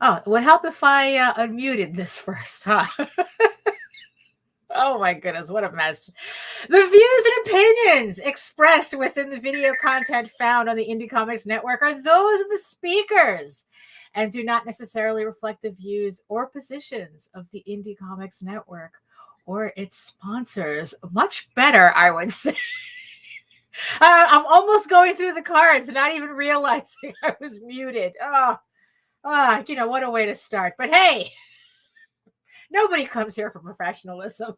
Oh, it would help if I unmuted this first, huh? Oh my goodness, what a mess. The views and opinions expressed within the video content found on the Indie Comics Network are those of the speakers and do not necessarily reflect the views or positions of the Indie Comics Network or its sponsors. Much better, I would say. I'm almost going through the cards, not even realizing I was muted. What a way to start. But hey, nobody comes here for professionalism.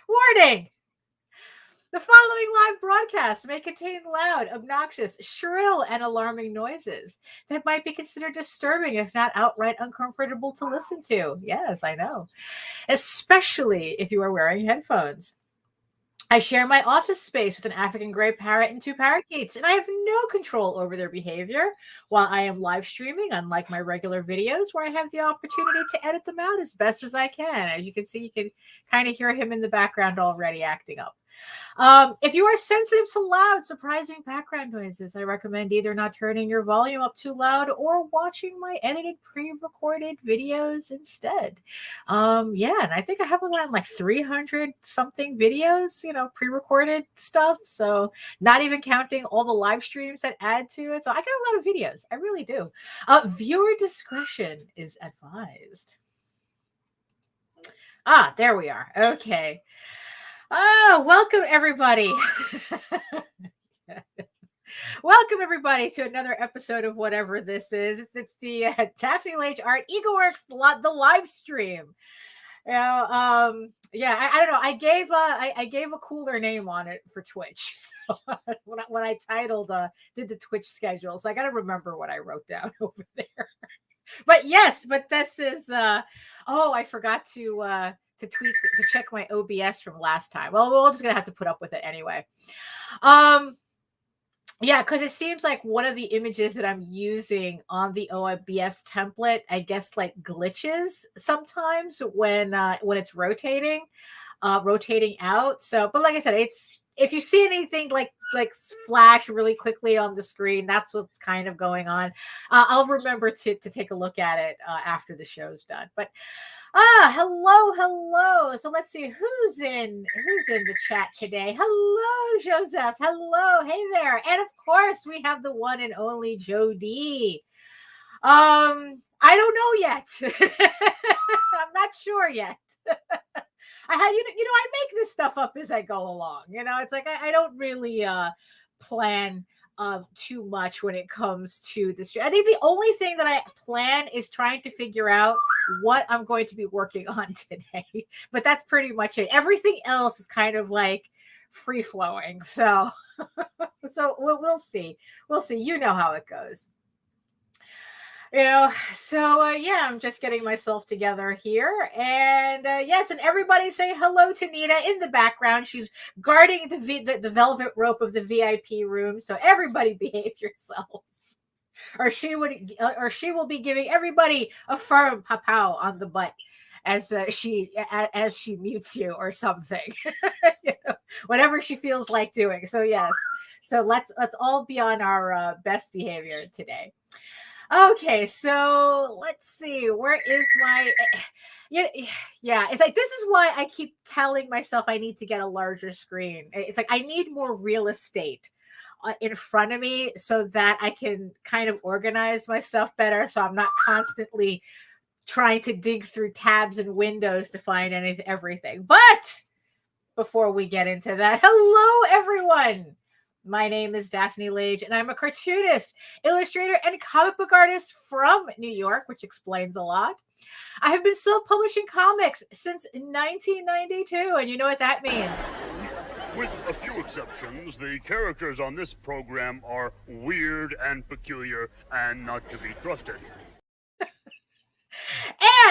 Warning! The following live broadcast may contain loud, obnoxious, shrill, and alarming noises that might be considered disturbing, if not outright uncomfortable to listen to. Yes, I know. Especially if you are wearing headphones. I share my office space with an African gray parrot and two parakeets, and I have no control over their behavior while I am live streaming, unlike my regular videos where I have the opportunity to edit them out as best as I can. As you can see, you can kind of hear him in the background already acting up. If you are sensitive to loud, surprising background noises, I recommend either not turning your volume up too loud or watching my edited pre-recorded videos instead. And I think I have around like 300 something videos, pre-recorded stuff. So not even counting all the live streams that add to it. So I got a lot of videos. I really do. Viewer discretion is advised. There we are. Okay. Welcome everybody. Welcome everybody to another episode of whatever this is. It's the Daphne Lage Art EGOWorks the live stream. I don't know. I gave a cooler name on it for Twitch. So when I titled did the Twitch schedule, so I got to remember what I wrote down over there. But this is I forgot to check my OBS from last time. Well, we're just gonna have to put up with it anyway. Because it seems like one of the images that I'm using on the OBS template, I guess, like glitches sometimes when it's rotating out. So, but like I said, if you see anything like flash really quickly on the screen, that's what's kind of going on. I'll remember to take a look at it after the show's done. But hello. So let's see who's in the chat today. Hello, Joseph. Hello, hey there. And of course, we have the one and only Jody. I don't know yet. I'm not sure yet. I make this stuff up as I go along. It's like I don't really plan too much when it comes to this. I think the only thing that I plan is trying to figure out what I'm going to be working on today. But that's pretty much it. Everything else is kind of like free flowing. So we'll see. We'll see. You know how it goes. I'm just getting myself together here. And yes, and everybody say hello to Nita in the background. She's guarding the velvet rope of the VIP room. So everybody behave yourselves. Or she will be giving everybody a firm pow on the butt as she mutes you or something. Whatever she feels like doing. So yes. So let's all be on our best behavior today. Okay, so let's see. Where is my... It's like this is why I keep telling myself I need to get a larger screen. It's like I need more real estate in front of me so that I can kind of organize my stuff better, so I'm not constantly trying to dig through tabs and windows to find everything. But before we get into that, hello, everyone. My name is Daphne Lage, and I'm a cartoonist, illustrator, and comic book artist from New York, which explains a lot. I have been self-publishing comics since 1992, and you know what that means. With a few exceptions, the characters on this program are weird and peculiar and not to be trusted.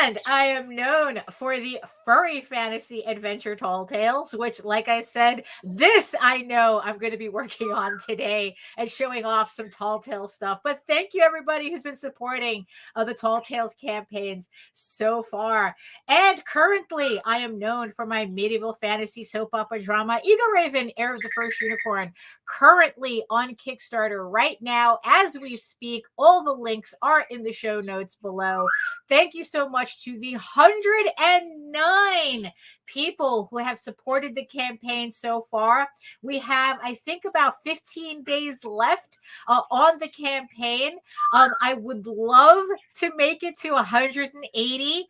And I am known for the furry fantasy adventure Tall Tales, which, like I said, this I know I'm going to be working on today and showing off some Tall Tales stuff. But thank you, everybody who's been supporting the Tall Tales campaigns so far. And currently, I am known for my medieval fantasy soap opera drama, EGORAVEN, Heir of the First Unicorn, currently on Kickstarter right now as we speak. All the links are in the show notes below. Thank you so much to the 109 people who have supported the campaign so far. We have, I think, about 15 days left on the campaign. I would love to make it to 180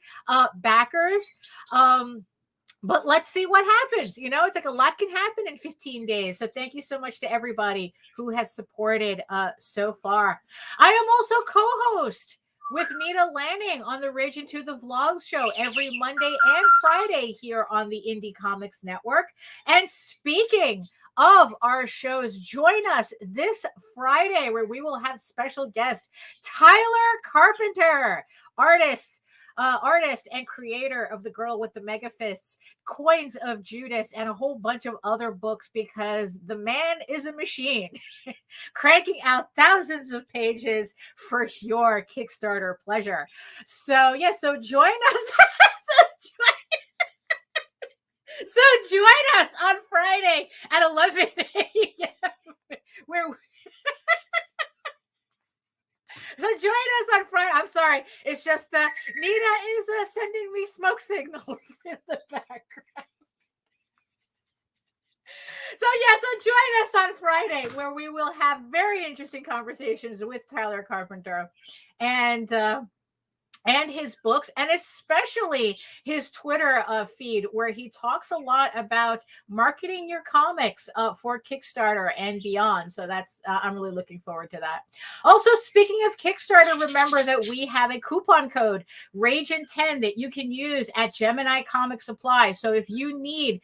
backers. But let's see what happens. You know, it's like a lot can happen in 15 days. So thank you so much to everybody who has supported so far. I am also co-host with Nita Lanning on the Rage Into the Vlogs show every Monday and Friday here on the Indie Comics Network. And speaking of our shows, join us this Friday where we will have special guest Tyler Carpenter, artist and creator of The Girl with the Mega Fists, Coins of Judas, and a whole bunch of other books, because the man is a machine, cranking out thousands of pages for your Kickstarter pleasure. So, yeah, so join us. So join us on Friday at 11 a.m. where So join us on Friday. I'm sorry. It's just Nita is sending me smoke signals in the background. So join us on Friday where we will have very interesting conversations with Tyler Carpenter and his books, and especially his Twitter feed, where he talks a lot about marketing your comics for Kickstarter and beyond. So that's I'm really looking forward to that. Also, speaking of Kickstarter, remember that we have a coupon code, RAGEN10, that you can use at Gemini Comic Supply. So if you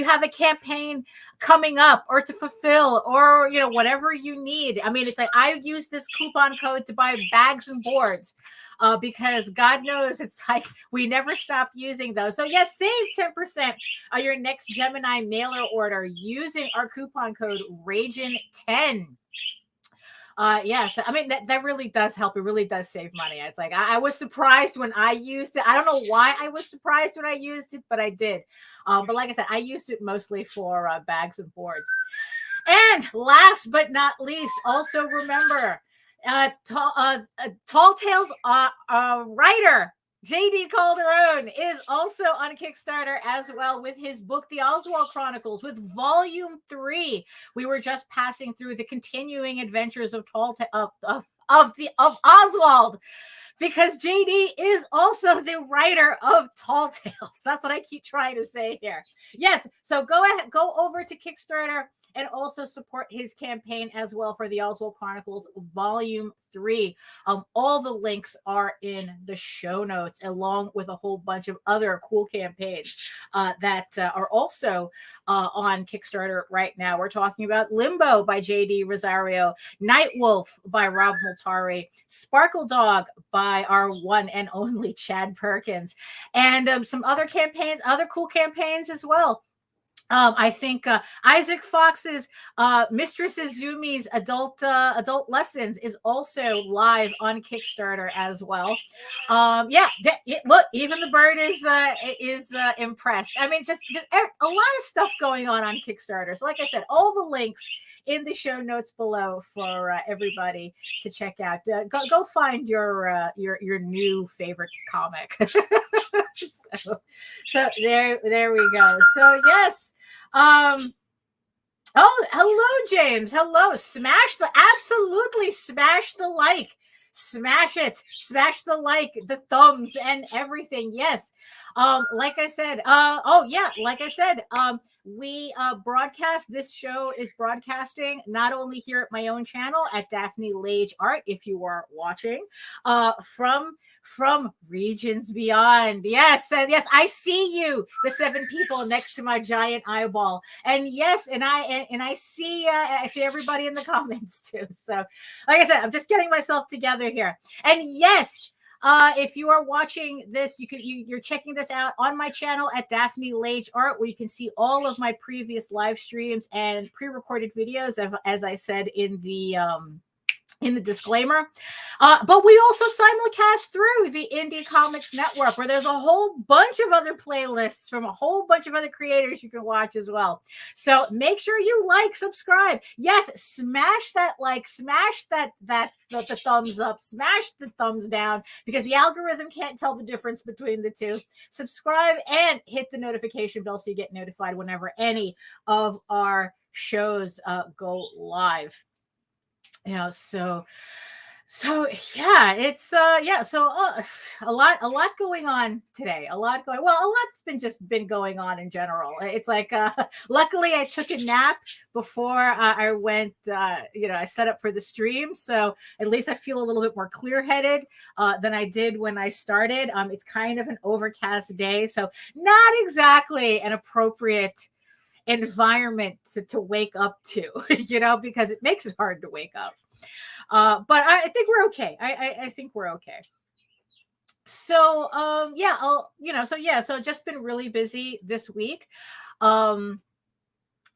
have a campaign coming up or to fulfill, or whatever you need. I mean, it's like I use this coupon code to buy bags and boards. Because God knows it's like we never stop using those. So yes, save 10% on your next Gemini mailer order using our coupon code RAGEN10. Yes, I mean that really does help. It really does save money. It's like I was surprised when I used it. I don't know why I was surprised when I used it, but I did. But like I said, I used it mostly for bags and boards. And last but not least, also remember, Tall Tales writer JD Calderon is also on Kickstarter as well with his book, The Oswald Chronicles, with Volume 3. We were just passing through the continuing adventures of Oswald, because JD is also the writer of Tall Tales. That's what I keep trying to say here. Yes, so go over to Kickstarter and also support his campaign as well for the Oswald Chronicles Volume 3. All the links are in the show notes, along with a whole bunch of other cool campaigns that are also on Kickstarter right now. We're talking about Limbo by J.D. Rosario, Nightwolf by Rob Multari, Sparkle Dog by our one and only Chad Perkins, and some other campaigns, other cool campaigns as well. I think Isaac Fox's Mistress Izumi's adult lessons is also live on Kickstarter as well. Look, even the bird is impressed. I mean, just a lot of stuff going on Kickstarter. So like I said, all the links in the show notes below for everybody to check out. Go find your new favorite comic. so there we go. So yes. Oh, hello, James. Hello. Absolutely smash the like. Smash it. Smash the like, the thumbs, and everything. Yes. Like I said, we broadcast. This show is broadcasting not only here at my own channel at Daphne Lage Art, if you are watching, from regions beyond. Yes, I see you, the 7 people next to my giant eyeball, and yes, and I see everybody in the comments too. So, like I said, I'm just getting myself together here, and yes. if you are watching this, you're checking this out on my channel at Daphne Lage Art, where you can see all of my previous live streams and pre-recorded videos, as I said in the disclaimer. But we also simulcast through the Indie Comics Network, where there's a whole bunch of other playlists from a whole bunch of other creators you can watch as well. So make sure you like, subscribe. Yes, smash that like, smash the thumbs up, smash the thumbs down, because the algorithm can't tell the difference between the two. Subscribe and hit the notification bell so you get notified whenever any of our shows go live. You know, so yeah, it's a lot going on today. A lot's been going on in general. It's like luckily I took a nap before I went, I set up for the stream, so at least I feel a little bit more clear-headed than I did when I started. It's kind of an overcast day, so not exactly an appropriate environment to wake up to, because it makes it hard to wake up. But I think we're okay. I think we're okay. So so just been really busy this week. I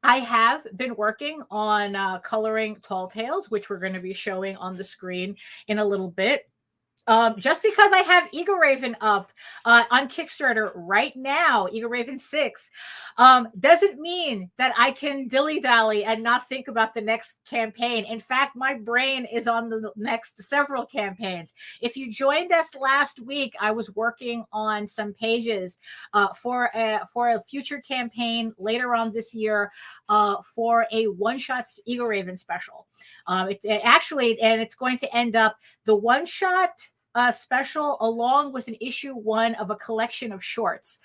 have been working on coloring Tall Tales, which we're going to be showing on the screen in a little bit. Just because I have EGORAVEN up on Kickstarter right now, EGORAVEN 6, doesn't mean that I can dilly-dally and not think about the next campaign. In fact, my brain is on the next several campaigns. If you joined us last week, I was working on some pages for a future campaign later on this year for a one-shot EGORAVEN special. It's going to end up the one-shot special along with an issue 1 of a collection of shorts.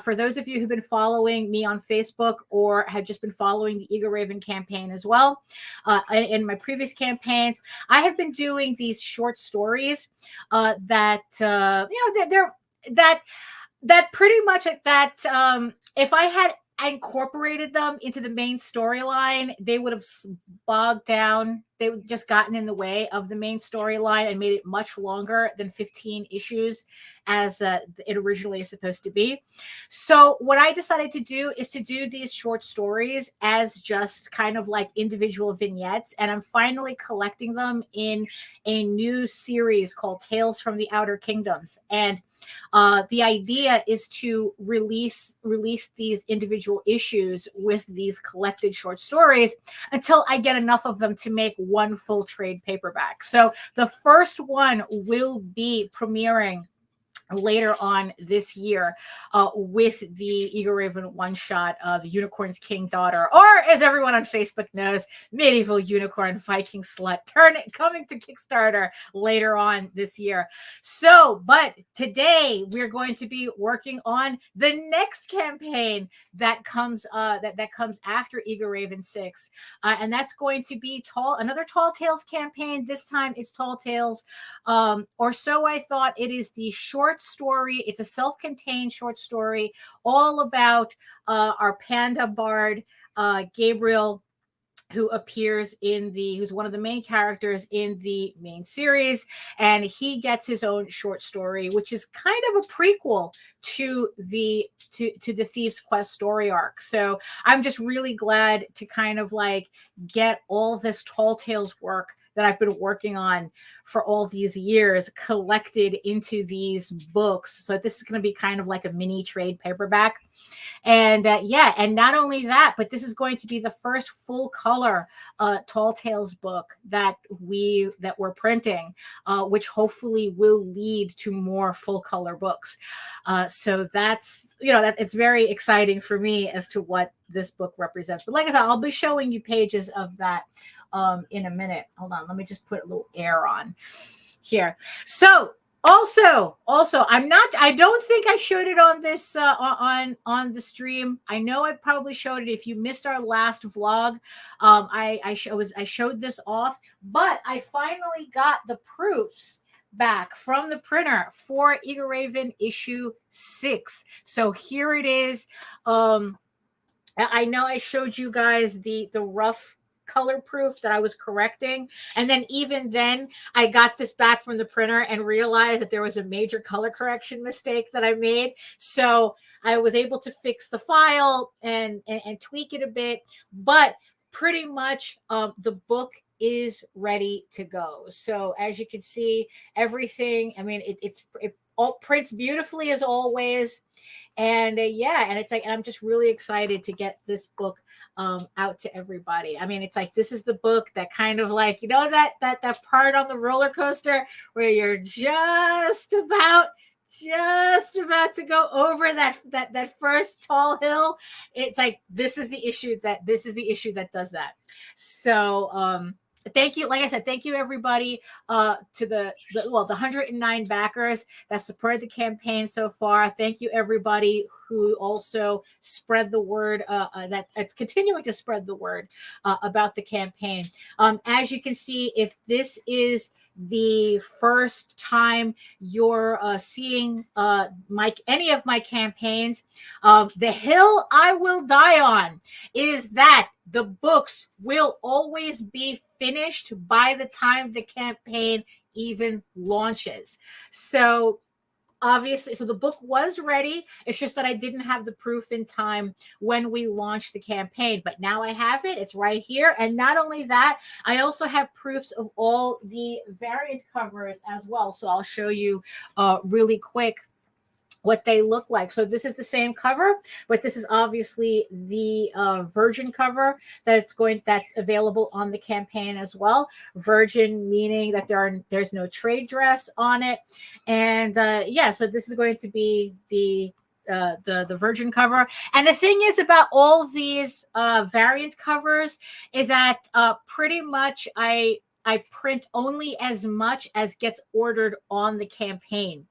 For those of you who've been following me on Facebook or have just been following the EGORAVEN campaign as well, in my previous campaigns, I have been doing these short stories that pretty much if I had incorporated them into the main storyline, they would have bogged down. They would just gotten in the way of the main storyline and made it much longer than 15 issues as it originally is supposed to be. So what I decided to do is to do these short stories as just kind of like individual vignettes. And I'm finally collecting them in a new series called Tales from the Outer Kingdoms. And the idea is to release these individual issues with these collected short stories until I get enough of them to make one full trade paperback. So the first one will be premiering later on this year with the EGORAVEN one-shot of the Unicorn's King Daughter, or as everyone on Facebook knows, Medieval Unicorn Viking Slut, coming to Kickstarter later on this year. So, but today we're going to be working on the next campaign that comes that comes after EGORAVEN 6, and that's going to be another Tall Tales campaign. This time it's Tall Tales, or so I thought. It is the short story. It's a self-contained short story all about our panda bard, Gabriel, who's one of the main characters in the main series, and he gets his own short story, which is kind of a prequel to the Thief's Quest story arc. So I'm just really glad to kind of like get all this Tall Tales work that I've been working on for all these years collected into these books. So this is going to be kind of like a mini trade paperback. And and not only that, but this is going to be the first full color Tall Tales book that we're printing, which hopefully will lead to more full color books. So that's, that it's very exciting for me as to what this book represents. But like I said, I'll be showing you pages of that in a minute. Hold on, let me just put a little air on here. So also I don't think I showed it on this on the stream. I know I probably showed it if you missed our last vlog. I showed this off, but I finally got the proofs back from the printer for EGORAVEN issue 6. So here it is. I know I showed you guys the rough color proof that I was correcting. And then even then I got this back from the printer and realized that there was a major color correction mistake that I made. So I was able to fix the file and tweak it a bit, but pretty much the book is ready to go. So as you can see, everything, I mean, it all prints beautifully as always. And yeah, and it's like, and I'm just really excited to get this book out to everybody. I mean, it's like, this is the book that kind of like, you know, that part on the roller coaster where you're just about to go over that first tall hill. It's like, this is the issue that does that. So thank you. Like I said, thank you everybody to the 109 backers that supported the campaign so far. Thank you everybody who also spread the word, that's continuing to spread the word about the campaign. As you can see, if this is the first time you're seeing any of my campaigns, the hill I will die on is that the books will always be finished by the time the campaign even launches. So obviously, so the book was ready. It's just that I didn't have the proof in time when we launched the campaign, but now I have it. It's right here. And not only that, I also have proofs of all the variant covers as well. So I'll show you really quick what they look like. So this is the same cover, but this is obviously the virgin cover that's available on the campaign as well. Virgin meaning that there's no trade dress on it. And yeah, so this is going to be the virgin cover. And the thing is about all these variant covers is that pretty much I print only as much as gets ordered on the campaign.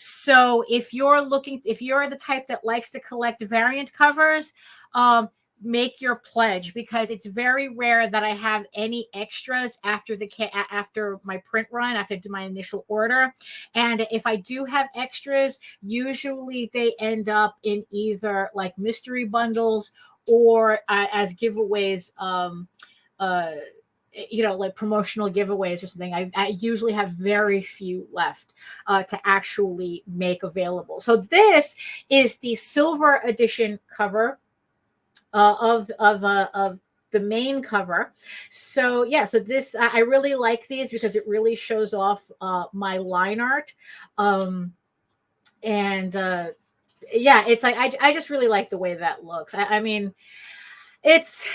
So if you're the type that likes to collect variant covers, make your pledge, because it's very rare that I have any extras after my print run, after I do my initial order. And if I do have extras, usually they end up in either like mystery bundles or as giveaways, you know, like promotional giveaways or something. I usually have very few left to actually make available. So this is the silver edition cover of the main cover. So yeah, so this I really like these because it really shows off my line art. And yeah, it's like I just really like the way that looks. I mean, it's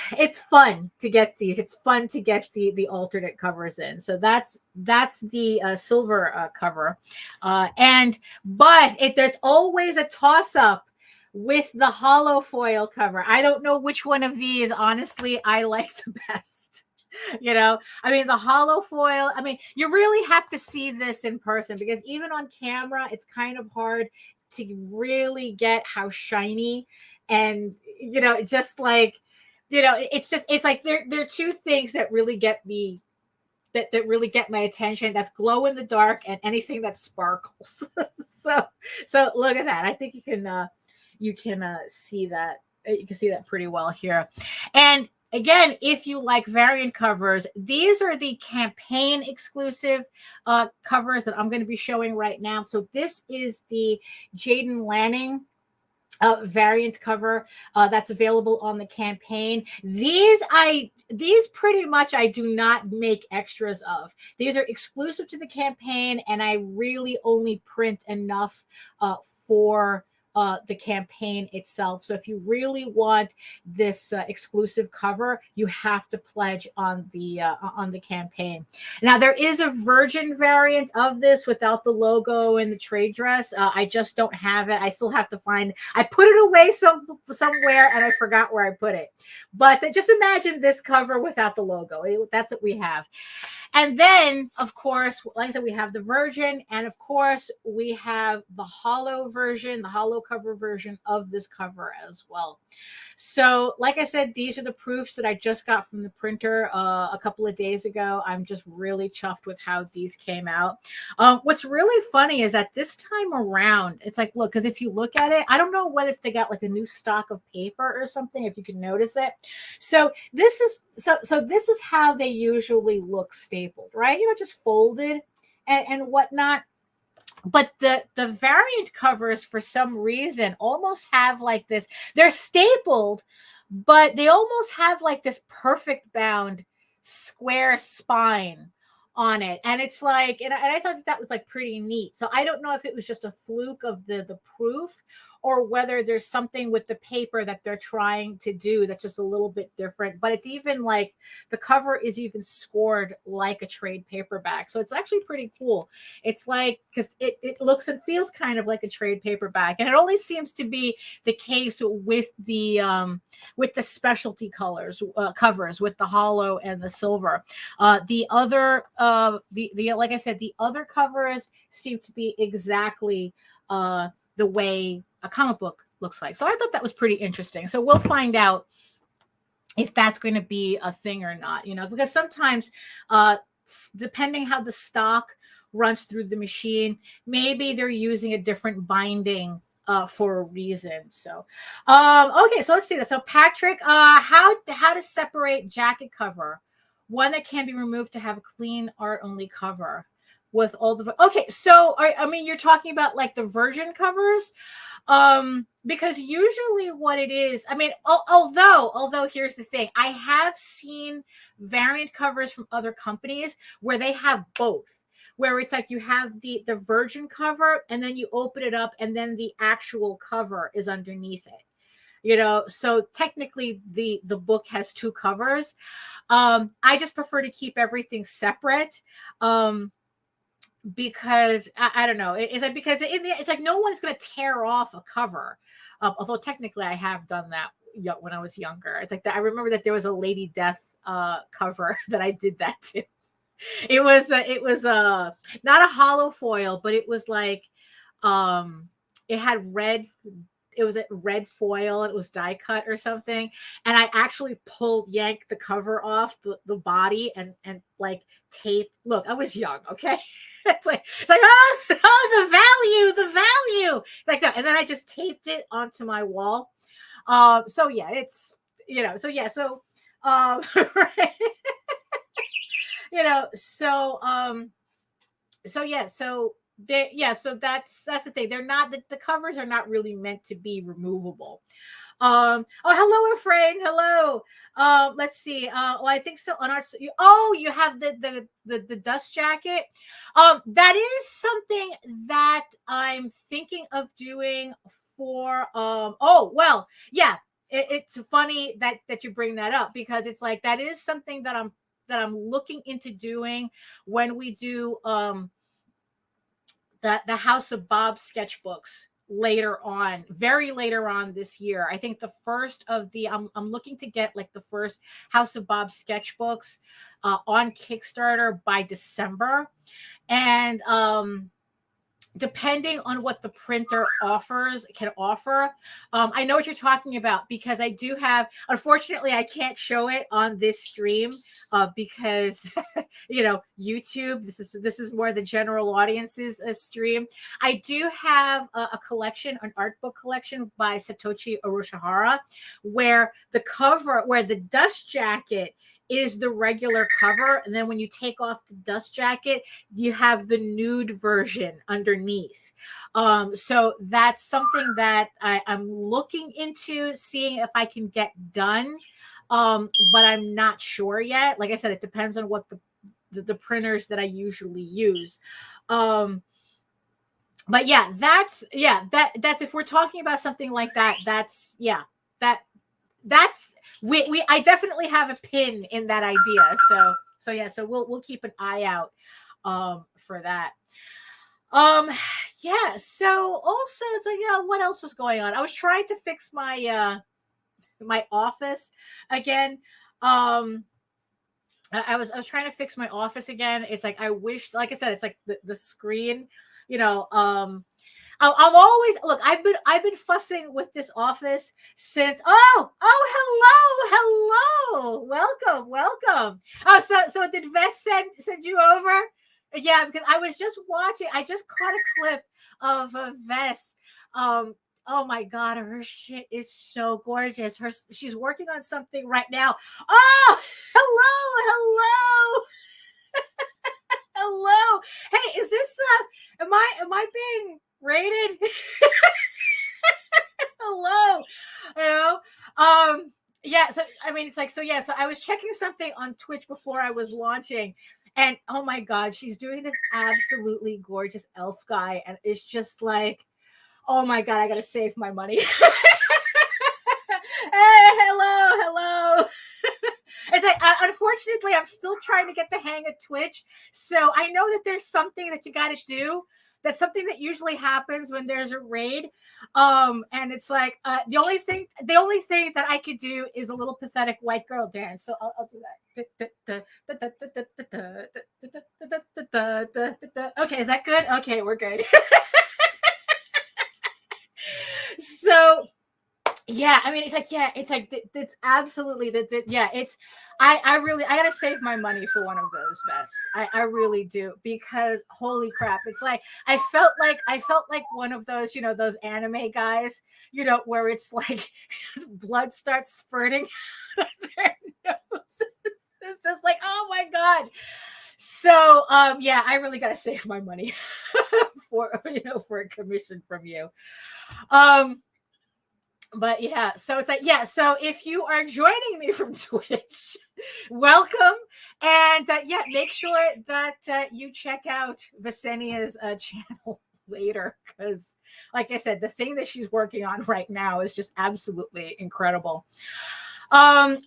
fun to get these. It's fun to get the alternate covers in. So that's the silver cover. But there's always a toss up with the hollow foil cover. I don't know which one of these, honestly, I like the best. You know, I mean, the hollow foil, I mean, you really have to see this in person, because even on camera, it's kind of hard to really get how shiny and, you know, just like, you know, it's like there are two things that really get me, that really get my attention. That's glow in the dark and anything that sparkles. so look at that. I think you can see that. You can see that pretty well here. And again, if you like variant covers, these are the campaign exclusive covers that I'm going to be showing right now. So this is the Jaden Lanning variant cover that's available on the campaign. These pretty much I do not make extras of. These are exclusive to the campaign, and I really only print enough for the campaign itself. So if you really want this exclusive cover, you have to pledge on the campaign. Now there is a virgin variant of this without the logo and the trade dress. I just don't have it. I still have to find. I put it away somewhere and I forgot where I put it. But just imagine this cover without the logo. That's what we have. And then, of course, like I said, we have the virgin, and of course, we have the hollow version, the hollow cover version of this cover as well. So, like I said, these are the proofs that I just got from the printer a couple of days ago. I'm just really chuffed with how these came out. What's really funny is that this time around, it's like, look, because if you look at it, I don't know what if they got like a new stock of paper or something, if you can notice it. So this is this is how they usually look stapled, right? You know, just folded and whatnot. But the variant covers, for some reason, almost have like this. They're stapled, but they almost have like this perfect bound square spine on it. And it's like, and I thought that was like pretty neat. So I don't know if it was just a fluke of the proof, or whether there's something with the paper that they're trying to do that's just a little bit different. But it's even like the cover is even scored like a trade paperback. So it's actually pretty cool. It's like, because it looks and feels kind of like a trade paperback. And it only seems to be the case with the specialty colors covers, with the hollow and the silver. The other like I said, the other covers seem to be exactly the way a comic book looks like. So I thought that was pretty interesting. So we'll find out if that's going to be a thing or not, you know, because sometimes depending how the stock runs through the machine, maybe they're using a different binding for a reason. So okay, so let's see this. So Patrick, how to separate jacket cover, one that can be removed to have a clean art only cover with all the, okay, so I mean, you're talking about like the version covers, because usually what it is, I mean, although here's the thing, I have seen variant covers from other companies where they have both, where it's like you have the virgin cover and then you open it up and then the actual cover is underneath it, you know. So technically the book has two covers. I just prefer to keep everything separate, because I don't know, it's like, because it's like no one's going to tear off a cover, although technically I have done that when I was younger. It's like that. I remember that there was a Lady Death cover that I did that too. It was not a hollow foil, but it was like it had red. It was a red foil and it was die cut or something. And I actually yanked the cover off the body and like taped. Look, I was young. Okay. It's like, oh, the value. It's like that. And then I just taped it onto my wall. So yeah, it's, you know, so yeah. So, right. You know, so yeah, so so that's the thing. They're not, the covers are not really meant to be removable. Oh, hello, Efrain. Hello. Let's see. Well, I think so on our, you have the dust jacket. That is something that I'm thinking of doing for well, yeah. It's funny that you bring that up, because it's like that is something that I'm looking into doing when we do the House of Bob sketchbooks very later on this year. I think the first of the I'm looking to get like the first House of Bob sketchbooks on Kickstarter by December. And depending on what the printer can offer. I know what you're talking about, because I do have, unfortunately, I can't show it on this stream because, you know, YouTube, this is more the general audience's stream. I do have a collection, an art book collection by Satoshi Oroshihara, where the dust jacket is the regular cover, and then when you take off the dust jacket, you have the nude version underneath. So that's something that I'm looking into seeing if I can get done, but I'm not sure yet. Like I said, it depends on what the printers that I usually use. But yeah, that's if we're talking about something like that, that's I definitely have a pin in that idea. So yeah, so we'll keep an eye out for that. Yeah, so also it's like, you know, what else was going on? I was trying to fix my my office again. I was trying to fix my office again. It's like, I wish, like I said, it's like the screen, you know, I'm always look. I've been fussing with this office since. Hello, welcome. Oh, so did Vess send you over? Yeah, because I was just watching. I just caught a clip of Vess. Oh my God, her shit is so gorgeous. She's working on something right now. Oh, hello. Hello. Hey, is this am I being rated? Hello. You know? Yeah, so I mean it's like so I was checking something on Twitch before I was launching, and oh my God, she's doing this absolutely gorgeous elf guy, and it's just like, oh my God, I gotta save my money. Hey, hello. It's like, unfortunately, I'm still trying to get the hang of Twitch. So I know that there's something that you got to do. That's something that usually happens when there's a raid. And it's like, the only thing that I could do is a little pathetic white girl dance. So I'll do that. Okay, is that good? Okay, we're good. So yeah, I mean, it's like it's absolutely it's I gotta save my money for one of those vests. I really do, because holy crap, it's like I felt like one of those, those anime guys, where it's like blood starts spurting out of their nose. It's just like, oh my God. So yeah, I really gotta save my money for a commission from you. But yeah, so it's like, yeah, so if you are joining me from Twitch, welcome. And yeah, make sure that you check out Visenia's channel later, because like I said, the thing that she's working on right now is just absolutely incredible. So I've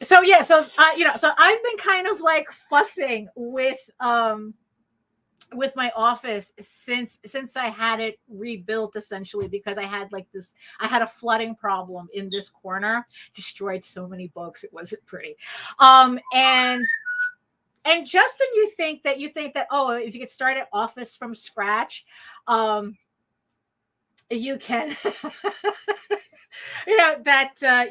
been kind of like fussing with my office since I had it rebuilt, essentially, because I had a flooding problem in this corner, destroyed so many books, it wasn't pretty. And just when you think that oh, if you could start an office from scratch, you can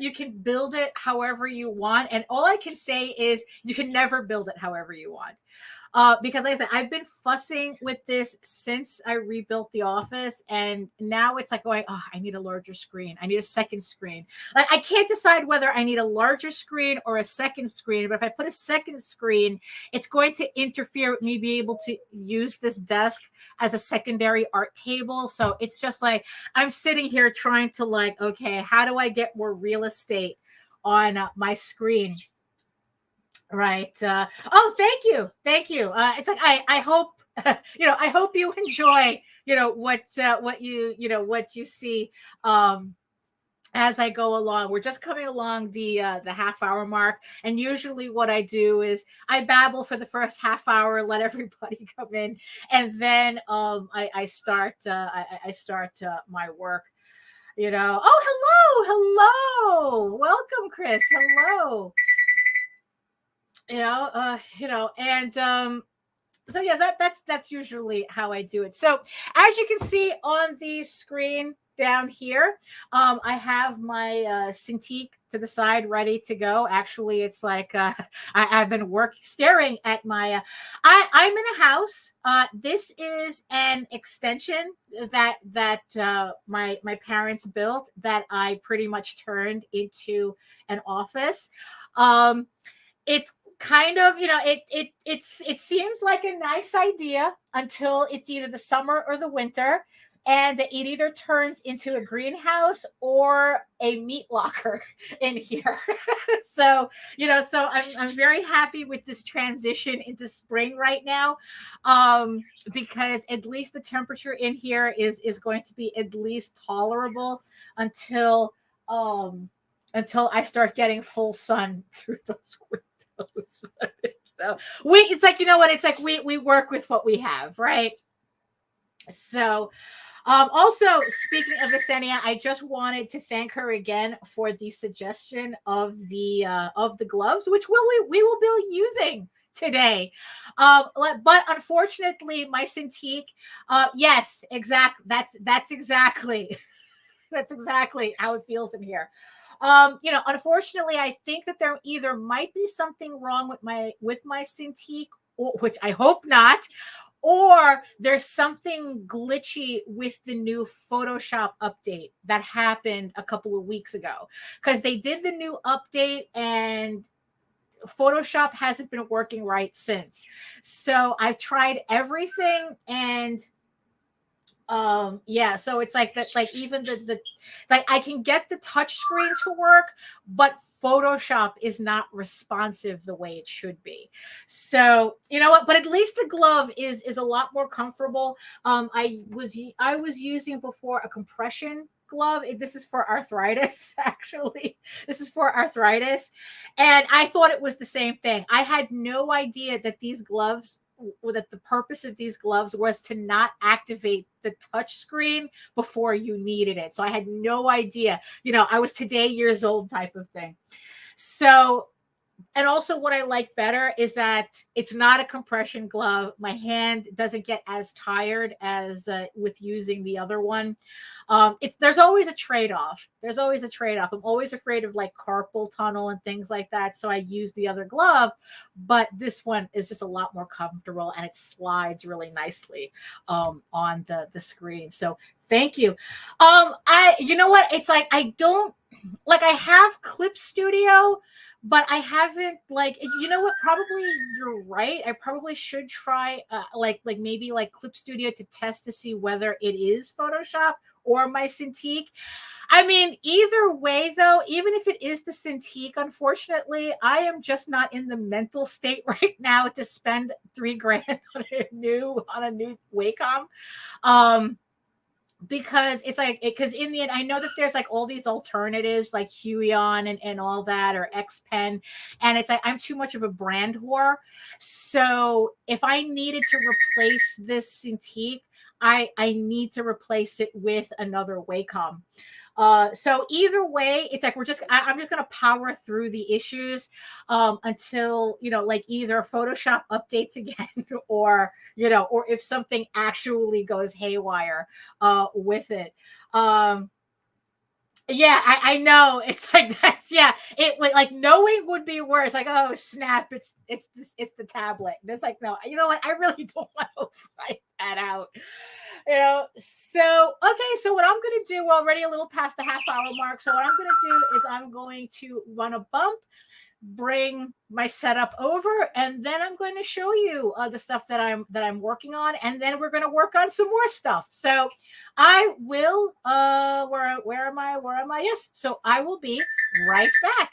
you can build it however you want. And all I can say is you can never build it however you want. Because like I said, I've been fussing with this since I rebuilt the office, and now it's like going, oh, I need a larger screen. I need a second screen. Like, I can't decide whether I need a larger screen or a second screen, but if I put a second screen, it's going to interfere with me being able to use this desk as a secondary art table. So it's just like, I'm sitting here trying to like, okay, how do I get more real estate on my screen? Right. Oh, thank you. It's like I hope I hope you enjoy what you see as I go along. We're just coming along the half-hour mark, and usually what I do is I babble for the first half hour, let everybody come in, and then I start my work. Oh, hello, welcome, Chris. Hello. And so yeah, that's usually how I do it. So as you can see on the screen down here, I have my Cintiq to the side ready to go. Actually, it's like I've been staring at my I'm in a house. This is an extension that my parents built that I pretty much turned into an office. It's kind of, it seems like a nice idea until it's either the summer or the winter, and it either turns into a greenhouse or a meat locker in here. So I'm very happy with this transition into spring right now, because at least the temperature in here is going to be at least tolerable until I start getting full sun through those windows. It's like, it's like we work with what we have, right? So also, speaking of Visenia, I just wanted to thank her again for the suggestion of the gloves, which we will be using today. But unfortunately, my Cintiq, yes, that's exactly that's exactly how it feels in here. Unfortunately, I think that there either might be something wrong with my Cintiq, which I hope not, or there's something glitchy with the new Photoshop update that happened a couple of weeks ago, because they did the new update and Photoshop hasn't been working right since. So I've tried everything, and so it's like that, like even the like I can get the touch screen to work, but Photoshop is not responsive the way it should be. So you know what, but at least the glove is a lot more comfortable. I was using before a compression glove. This is for arthritis. Actually, this is for arthritis, and I thought it was the same thing. I had no idea that these gloves, that the purpose of these gloves was to not activate the touch screen before you needed it. So I had no idea. I was today years old type of thing. So, and also what I like better is that it's not a compression glove. My hand doesn't get as tired as with using the other one. There's always a trade-off. I'm always afraid of like carpal tunnel and things like that. So I use the other glove, but this one is just a lot more comfortable and it slides really nicely on the screen. So thank you. You know what? It's like, I have Clip Studio, but I haven't you know what? Probably you're right. I probably should try maybe Clip Studio to test to see whether it is Photoshop or my Cintiq. I mean, either way though, even if it is the Cintiq, unfortunately, I am just not in the mental state right now to spend $3,000 on a new Wacom. Because it's like, because in the end, I know that there's like all these alternatives like Huion and all that, or X Pen, and it's like I'm too much of a brand whore. So if I needed to replace this Cintiq, I need to replace it with another Wacom. So either way, it's like I'm just gonna power through the issues until either Photoshop updates again, or or if something actually goes haywire with it. Yeah, I know. It's like that's it like knowing would be worse. Like, oh snap, it's the tablet. And it's like, no, you know what? I really don't want to fight that out. So okay, so what I'm gonna do, we're already a little past the half-hour mark. So what I'm gonna do is I'm going to run a bump, bring my setup over, and then I'm going to show you the stuff that I'm working on, and then we're going to work on some more stuff. So I will where am I? Yes, so I will be right back.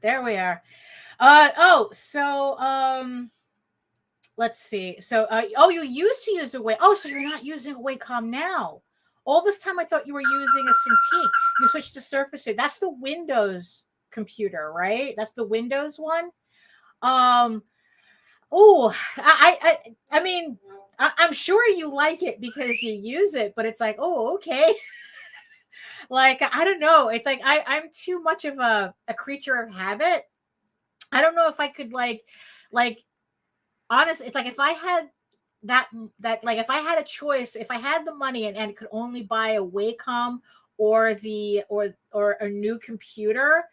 There we are. Let's see. So, you used to use a Wacom. Oh, so you're not using a Wacom now. All this time I thought you were using a Cintiq. You switched to Surface. That's the Windows computer, right? That's the Windows one. I mean, I'm sure you like it because you use it, but it's like, oh, okay. Like, I don't know. It's like I'm too much of a creature of habit. I don't know if I could like honestly, it's like if I had that like if I had a choice, if I had the money and could only buy a Wacom or or a new computer,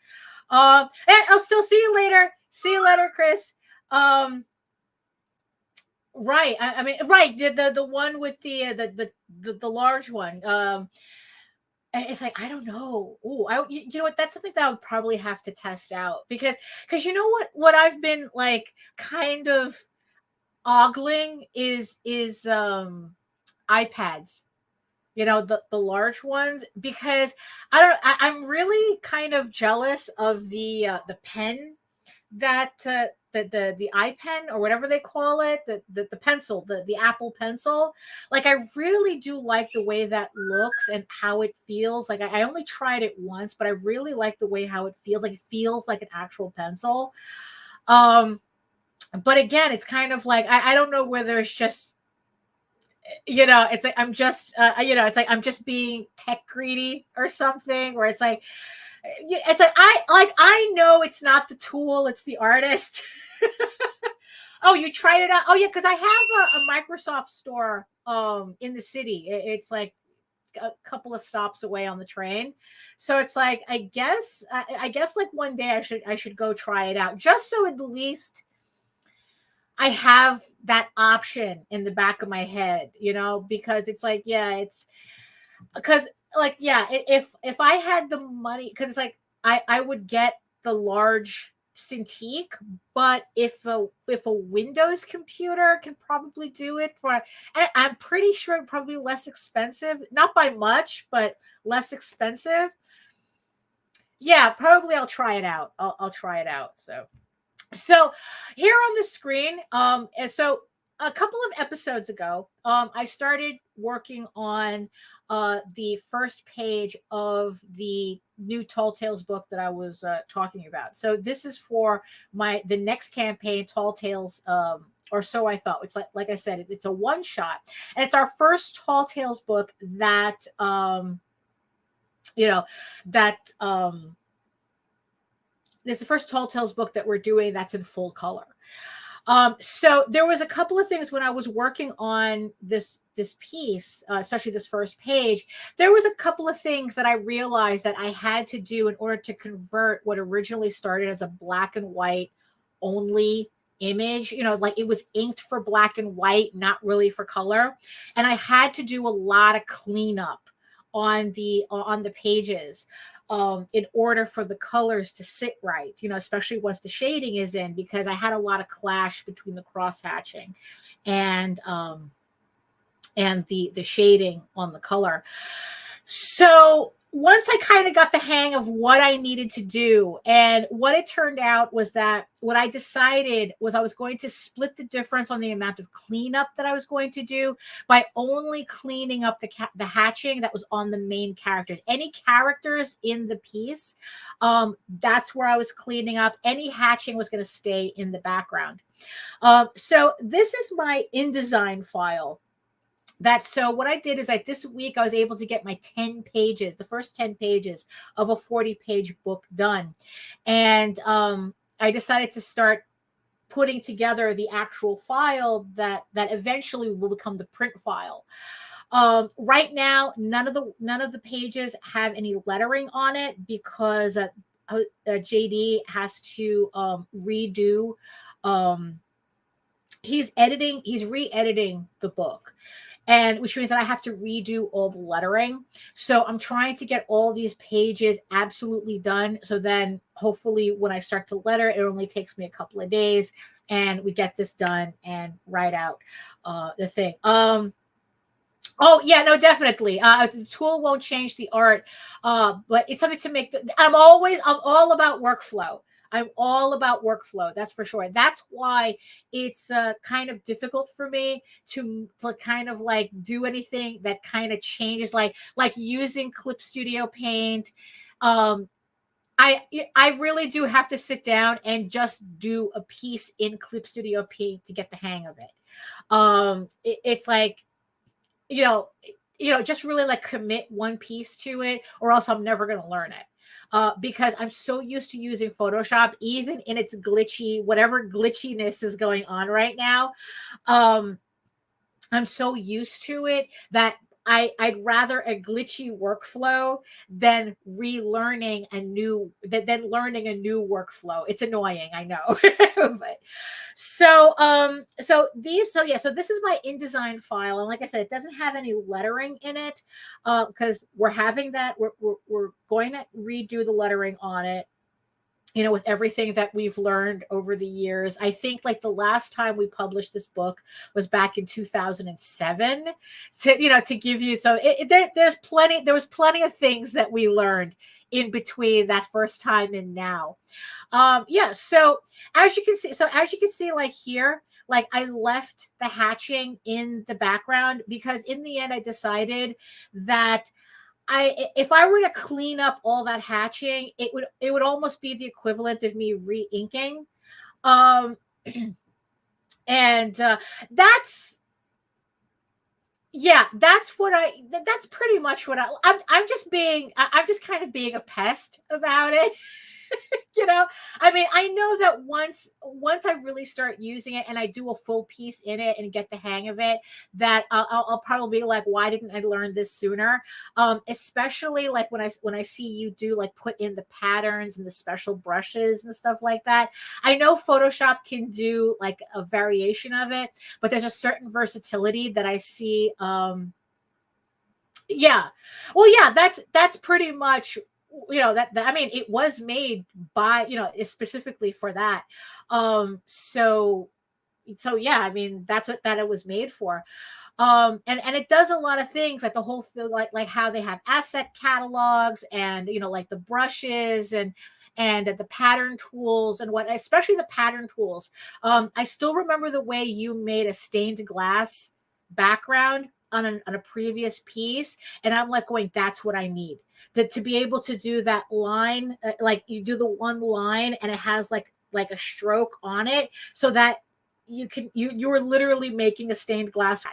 and I'll still see you later. See you later, Chris. Right. I mean, right. The one with the large one. It's like, I don't know. Oh, you know what? That's something that I would probably have to test out because you know what I've been like kind of ogling is iPads. You know, the large ones, because I'm really kind of jealous of the pen that the iPen or whatever they call it, the pencil, the Apple Pencil. Like, I really do like the way that looks and how it feels. Like, I only tried it once, but I really like the way how it feels. Like, it feels like an actual pencil. But again, it's kind of like I don't know whether it's just, you know, it's like I'm just you know, it's like I'm just being tech greedy or something, where it's like I know it's not the tool, it's the artist. Oh, you tried it out? Oh yeah, because I have a Microsoft store in the city. It's like a couple of stops away on the train, so it's like I guess like one day I should go try it out, just so at least I have that option in the back of my head, you know, because it's like, yeah, it's because like, yeah, if I had the money, because it's like I would get the large Cintiq, but if a Windows computer can probably do it for, and I'm pretty sure it's probably less expensive, not by much, but less expensive. Yeah, probably I'll try it out. I'll try it out. So here on the screen, and so a couple of episodes ago, I started working on the first page of the new Tall Tales book that I was talking about. So this is for the next campaign, Tall Tales, or so I thought. It's like I said, it's a one shot, and it's our first Tall Tales book that you know, that it's the first Tall Tales book that we're doing that's in full color. So there was a couple of things when I was working on this piece, especially this first page. There was a couple of things that I realized that I had to do in order to convert what originally started as a black and white only image. You know, like it was inked for black and white, not really for color, and I had to do a lot of cleanup on the pages in order for the colors to sit right, you know, especially once the shading is in, because I had a lot of clash between the cross hatching and the shading on the color. So once I kind of got the hang of what I needed to do, and what it turned out was that what I decided was I was going to split the difference on the amount of cleanup that I was going to do by only cleaning up the hatching that was on the main characters. Any characters in the piece, that's where I was cleaning up. Any hatching was going to stay in the background. So this is my InDesign file. So what I did is like this week I was able to get my 10 pages, the first 10 pages of a 40-page book done. And I decided to start putting together the actual file that eventually will become the print file. Right now, none of the pages have any lettering on it because JD has to redo. He's re-editing the book, and which means that I have to redo all the lettering. So I'm trying to get all these pages absolutely done. So then hopefully when I start to letter, it only takes me a couple of days and we get this done and write out the thing. Oh yeah, no, definitely. The tool won't change the art, but it's something to make. I'm all about workflow. I'm all about workflow. That's for sure. That's why it's kind of difficult for me to kind of like do anything that kind of changes, like using Clip Studio Paint. I really do have to sit down and just do a piece in Clip Studio Paint to get the hang of it. It's like, you know, just really like commit one piece to it, or else I'm never going to learn it. Because I'm so used to using Photoshop, even in its glitchy, whatever glitchiness is going on right now. I'm so used to it that I'd rather a glitchy workflow than relearning a new than learning a new workflow. It's annoying, I know. But so this is my InDesign file. And like I said, it doesn't have any lettering in it because we're having that. We're going to redo the lettering on it, with everything that we've learned over the years. I think like the last time we published this book was back in 2007. So, to give you, so there was plenty of things that we learned in between that first time and now. So as you can see, like here, like I left the hatching in the background because in the end I decided that if I were to clean up all that hatching, it would almost be the equivalent of me re-inking. And that's pretty much what I'm just kind of being a pest about it. I mean, I know that once I really start using it and I do a full piece in it and get the hang of it, that I'll probably be like, why didn't I learn this sooner? Especially like when I see you do like put in the patterns and the special brushes and stuff like that. I know Photoshop can do like a variation of it, but there's a certain versatility that I see. That's pretty much that I mean, it was made by specifically for that. So yeah, I mean, that's what that it was made for. And it does a lot of things, like the whole thing, like how they have asset catalogs and like the brushes and the pattern tools and especially the pattern tools. I still remember the way you made a stained glass background on a previous piece, and I'm like going, that's what I need to be able to do that line. Like you do the one line and it has like a stroke on it, so that you were literally making a stained glass.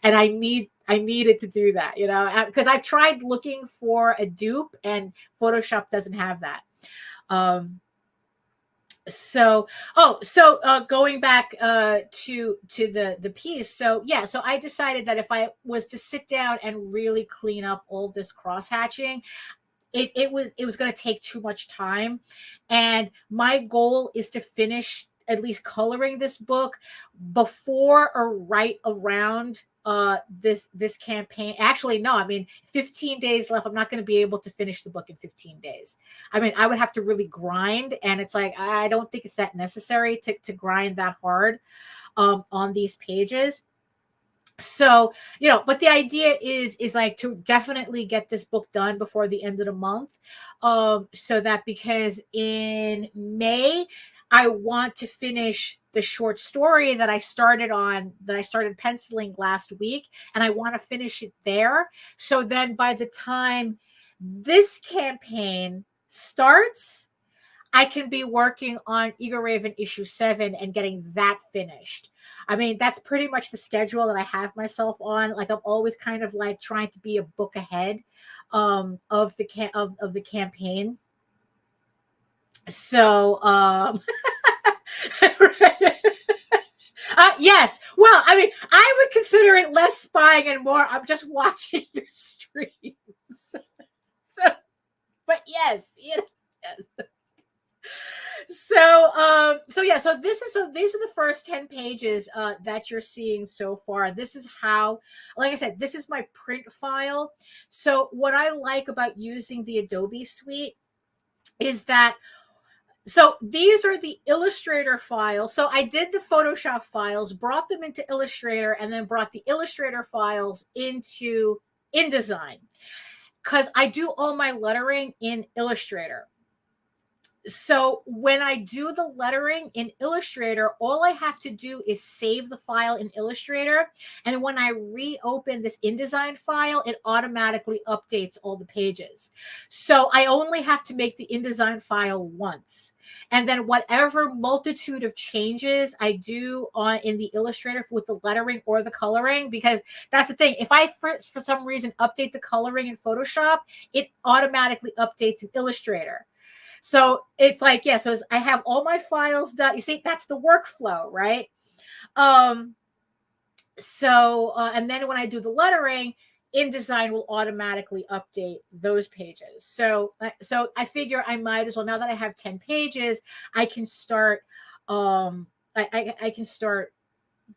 And I needed to do that, because I've tried looking for a dupe and Photoshop doesn't have that. Going back to the piece. So I decided that if I was to sit down and really clean up all this cross hatching, it was going to take too much time. And my goal is to finish at least coloring this book before or right around this campaign. Actually, no, I mean, 15 days left. I'm not going to be able to finish the book in 15 days. I mean, I would have to really grind, and it's like, I don't think it's that necessary to grind that hard on these pages. So, but the idea is like to definitely get this book done before the end of the month. So that, because in May, I want to finish the short story that I started penciling last week, and I want to finish it there. So then by the time this campaign starts, I can be working on EGORAVEN issue 7 and getting that finished. I mean, that's pretty much the schedule that I have myself on. Like, I'm always kind of like trying to be a book ahead of the campaign. So, yes. Well, I mean, I would consider it less spying and more I'm just watching your streams. But yes, yes. So these are the first 10 pages that you're seeing so far. This is how, like I said, this is my print file. So what I like about using the Adobe suite is that, so these are the Illustrator files. So I did the Photoshop files, brought them into Illustrator, and then brought the Illustrator files into InDesign, because I do all my lettering in Illustrator. So when I do the lettering in Illustrator, all I have to do is save the file in Illustrator. And when I reopen this InDesign file, it automatically updates all the pages. So I only have to make the InDesign file once. And then whatever multitude of changes I do in the Illustrator with the lettering or the coloring, because that's the thing. If I, for some reason, update the coloring in Photoshop, it automatically updates in Illustrator. So it's like, so I have all my files done. You see, that's the workflow, right? So, and then when I do the lettering, InDesign will automatically update those pages. So I figure I might as well, now that I have 10 pages, I can start, I can start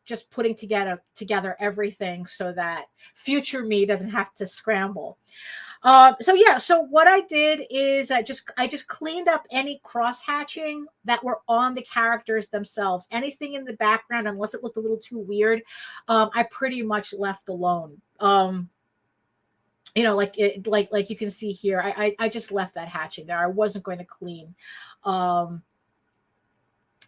just putting together everything so that future me doesn't have to scramble. So yeah, so what I did is I just cleaned up any cross hatching that were on the characters themselves. Anything in the background, unless it looked a little too weird, I pretty much left alone. You know, like you can see here, I just left that hatching there. I wasn't going to clean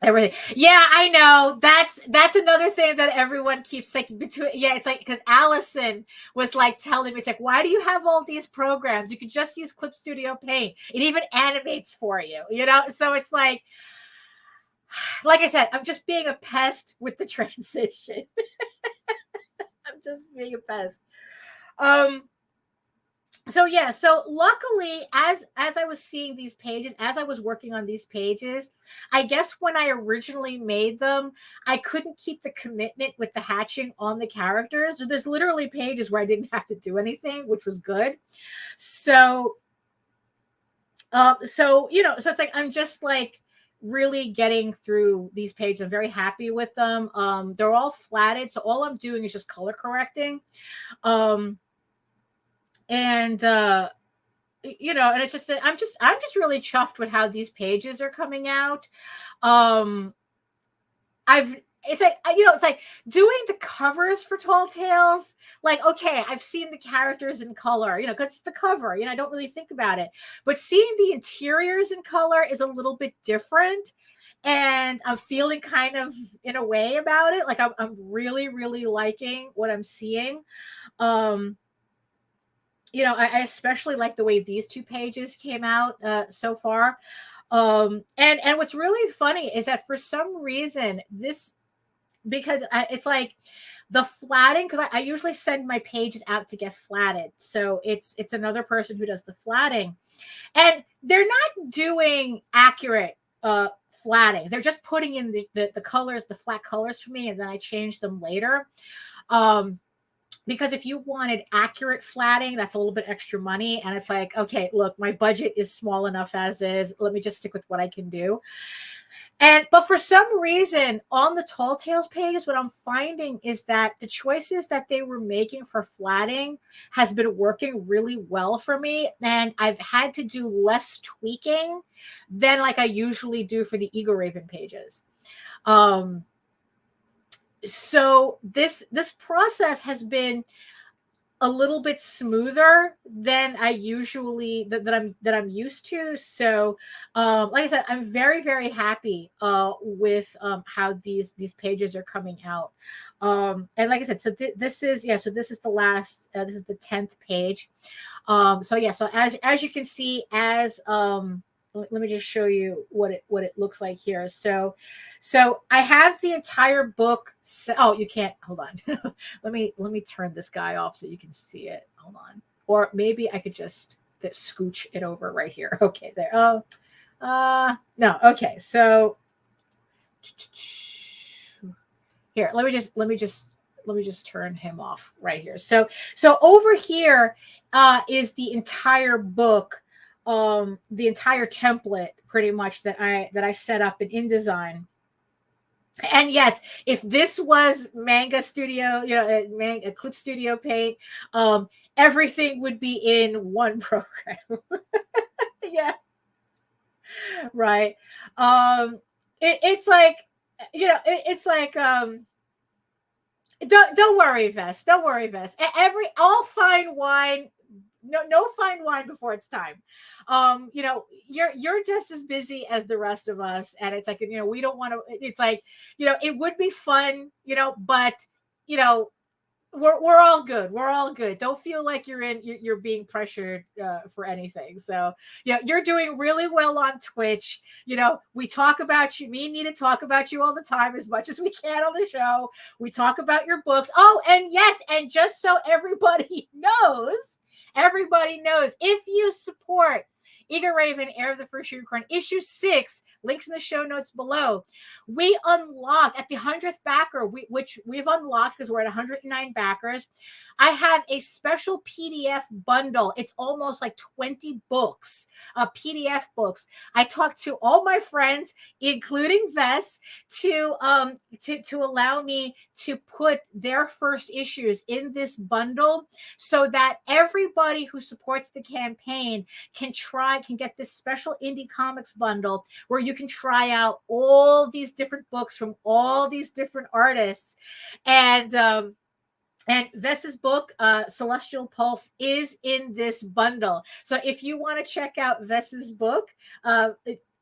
everything. Yeah, I know. That's another thing that everyone keeps like between. Yeah, it's like because Allison was like telling me, it's like, why do you have all these programs? You could just use Clip Studio Paint. It even animates for you, you know? So it's like I said, I'm just being a pest with the transition. I'm just being a pest. So yeah, so luckily as I was seeing these pages, as I was working on these pages, I guess when I originally made them, I couldn't keep the commitment with the hatching on the characters. So there's literally pages where I didn't have to do anything, which was good. So you know, so it's like I'm just like really getting through these pages. I'm very happy with them. They're all flatted, so all I'm doing is just color correcting. And you know, and it's just I'm just really chuffed with how these pages are coming out. It's like, you know, it's like doing the covers for Tall Tales. Like, okay, I've seen the characters in color, you know, because it's the cover, you know, I don't really think about it. But seeing the interiors in color is a little bit different. And I'm feeling kind of in a way about it. Like I'm really, really liking what I'm seeing. You know, I especially like the way these two pages came out so far. And what's really funny is that for some reason because it's like the flatting, because I usually send my pages out to get flatted, so it's another person who does the flatting, and they're not doing accurate flatting. They're just putting in the colors, the flat colors for me, and then I change them later. Because if you wanted accurate flatting, that's a little bit extra money. And it's like, okay, look, my budget is small enough as is. Let me just stick with what I can do. But for some reason on the Tall Tales pages, what I'm finding is that the choices that they were making for flatting has been working really well for me. And I've had to do less tweaking than like I usually do for the EGORAVEN pages. So this process has been a little bit smoother than I usually that I'm used to. So like I said, I'm very, very happy with how these pages are coming out. And like I said, so this is the last this is the 10th page. So yeah, so as you can see, as let me just show you what it looks like here. So I have the entire book. Oh, you can't, hold on. let me turn this guy off so you can see it. Hold on. Or maybe I could just scooch it over right here. Okay, there. Oh, no. Okay. So here, let me just turn him off right here. So over here is the entire book. The entire template pretty much that I set up in InDesign. And yes, if this was Manga Studio, you know, Clip Studio Paint, everything would be in one program. Yeah, right. It's like, you know, it's like don't worry, Vest. Don't worry, Vest. All fine wine. No fine wine before it's time. You know, you're just as busy as the rest of us, and it's like, you know, we don't want to. It's like, you know, it would be fun, you know, but you know, we're all good. We're all good. Don't feel like you're being pressured for anything. So yeah, you're doing really well on Twitch. You know, we talk about you. Me and Nita talk about you all the time as much as we can on the show. We talk about your books. Oh, and yes, and just so everybody knows. Everybody knows, if you support EGORAVEN, Heir of the First Unicorn, issue 6 links in the show notes below. We unlocked at the 100th backer, which we've unlocked because we're at 109 backers. I have a special PDF bundle. It's almost like 20 books, PDF books. I talked to all my friends, including Vess, to allow me to put their first issues in this bundle so that everybody who supports the campaign can get this special indie comics bundle where you can try out all these different books from all these different artists. And Vess's book, Celestial Pulse, is in this bundle. So if you want to check out Vess's book,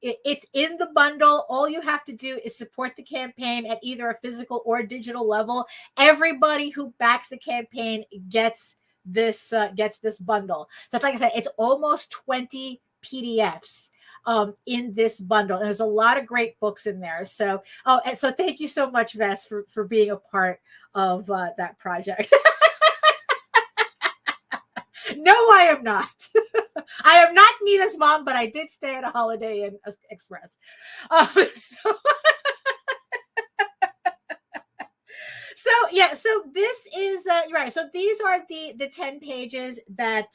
it's in the bundle. All you have to do is support the campaign at either a physical or digital level. Everybody who backs the campaign gets this bundle. So like I said, it's almost 20 PDFs in this bundle. And there's a lot of great books in there. So, and so thank you so much, Vess, for being a part of that project. No, I am not. I am not Nina's mom, but I did stay at a Holiday Inn Express. So this is right. So these are the 10 pages that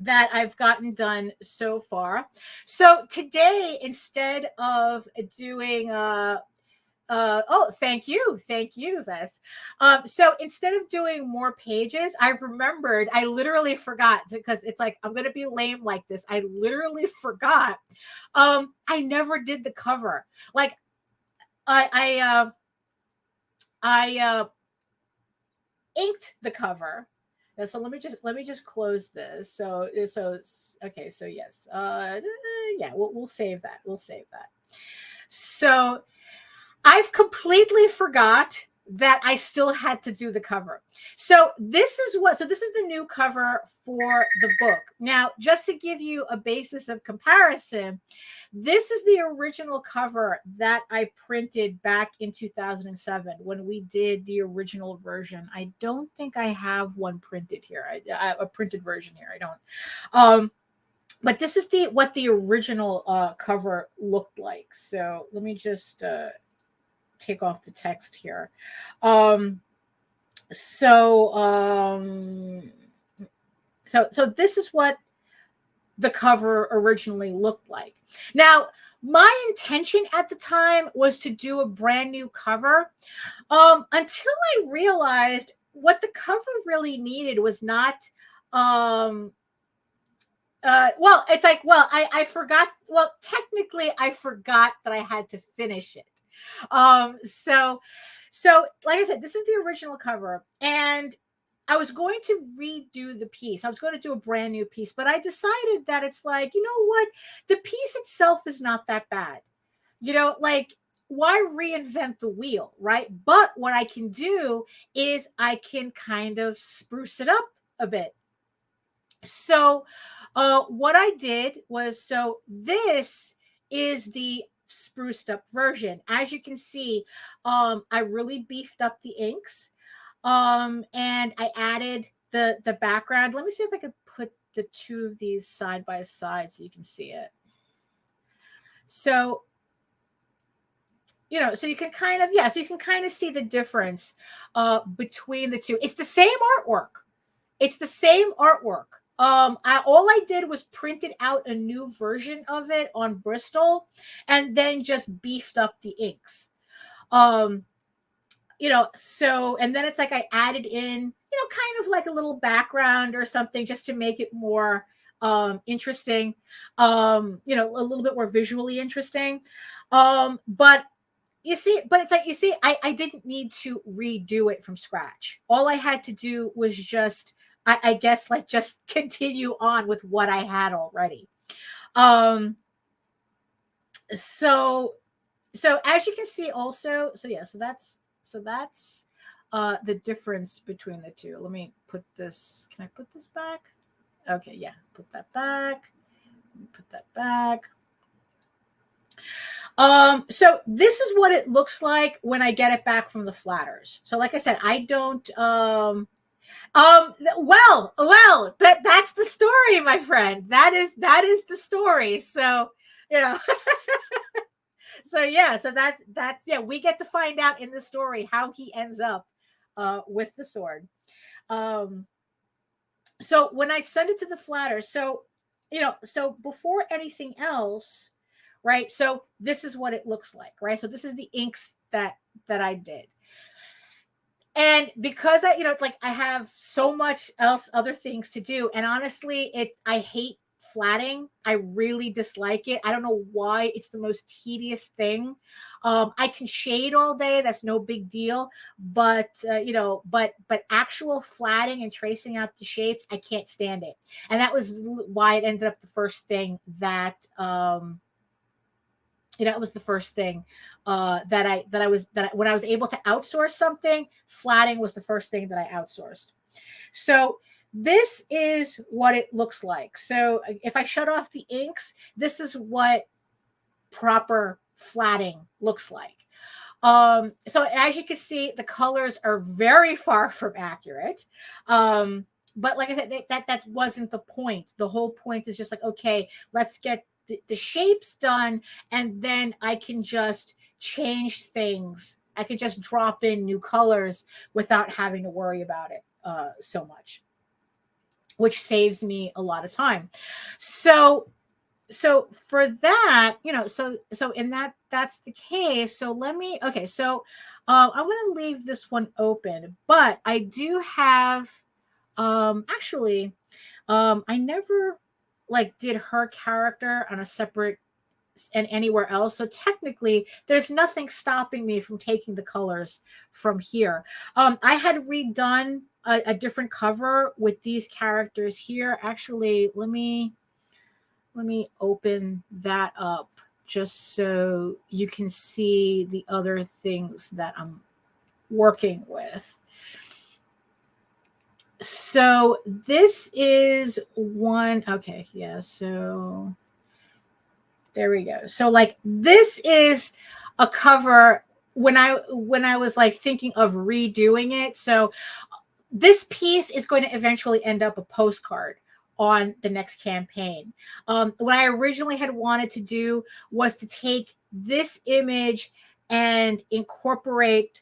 I've gotten done so far. So today, instead of doing thank you, Vess. So instead of doing more pages, I literally forgot, because it's like, I'm gonna be lame like this. I literally forgot. I never did the cover. Like I inked the cover. So let me just close this. So okay. So yes. Yeah. We'll save that. So I've completely forgot that I still had to do the cover. So this is the new cover for the book. Now, just to give you a basis of comparison, this is the original cover that I printed back in 2007 when we did the original version. I don't think I have one printed here. A printed version here. I don't. But this is what the original cover looked like. So let me just take off the text here. So this is what the cover originally looked like. Now, my intention at the time was to do a brand new cover, until I realized what the cover really needed was not it's like, I forgot. Well, technically I forgot that I had to finish it. So like I said, this is the original cover, and I was going to redo the piece. I was going to do a brand new piece, but I decided that it's like, you know what? The piece itself is not that bad. Like, why reinvent the wheel, right? But what I can do is I can kind of spruce it up a bit. So what I did was, this is the spruced up version. As you can see, I really beefed up the inks, and I added the background. Let me see if I could put the two of these side by side so you can see it. So so you can kind of see the difference between the two. It's the same artwork. All I did was printed out a new version of it on Bristol and then just beefed up the inks. And then it's like I added in, kind of like a little background or something just to make it more interesting, a little bit more visually interesting. But I didn't need to redo it from scratch. All I had to do was just, I guess, like, just continue on with what I had already. So as you can see also, so that's the difference between the two. Let me put this, can I put this back? Okay, yeah, put that back. Put that back. So this is what it looks like when I get it back from the flatters. So like I said, I don't, that's the story, my friend. That is the story. So you know. So yeah, so that's yeah, we get to find out in the story how he ends up with the sword. Um, so when I send it to the flatter, so so before anything else, right? So this is what it looks like, right? So this is the inks that I did. And because I, like I have so much else, other things to do. And honestly, I hate flatting. I really dislike it. I don't know why. It's the most tedious thing. I can shade all day. That's no big deal. But, but actual flatting and tracing out the shapes, I can't stand it. And that was why it ended up the first thing that, it was the first thing when I was able to outsource something, flatting was the first thing that I outsourced. So this is what it looks like. So if I shut off the inks, this is what proper flatting looks like. So as you can see, the colors are very far from accurate. But like I said, that wasn't the point. The whole point is just like, okay, let's get the shapes done, and then I can just change things. I can just drop in new colors without having to worry about it so much, which saves me a lot of time. So for that, so in that's the case. So let me, okay, so I'm going to leave this one open, but I do have, actually, I never did her character on a separate and anywhere else. So technically there's nothing stopping me from taking the colors from here. I had redone a different cover with these characters here. Actually, let me open that up just so you can see the other things that I'm working with. So this is one. Okay. Yeah. So there we go. So this is a cover when I was thinking of redoing it. So this piece is going to eventually end up a postcard on the next campaign. What I originally had wanted to do was to take this image and incorporate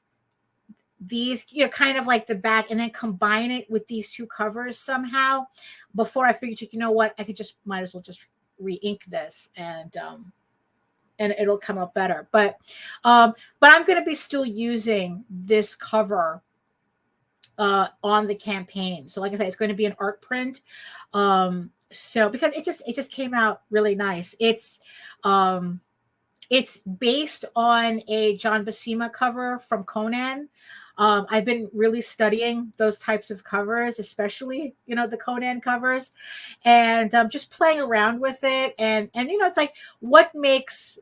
these, kind of like the back, and then combine it with these two covers somehow. Before I figured, you know what, I could might as well just re-ink this and it'll come out better. But I'm going to be still using this cover on the campaign. So like I said, it's going to be an art print. So because it just came out really nice. It's based on a John Buscema cover from Conan. I've been really studying those types of covers, especially, the Conan covers, and just playing around with it. And it's like, what makes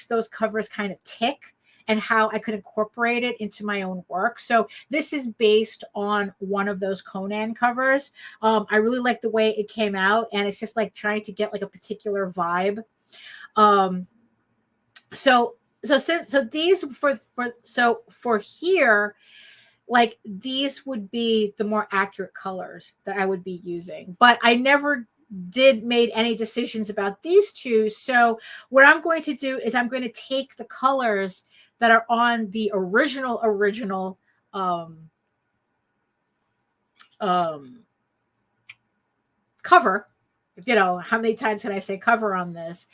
those covers kind of tick, and how I could incorporate it into my own work. So this is based on one of those Conan covers. I really like the way it came out, and it's just like trying to get like a particular vibe. So these for here, like these would be the more accurate colors that I would be using, but I never made any decisions about these two. So what I'm going to do is I'm going to take the colors that are on the original cover. How many times can I say cover on this?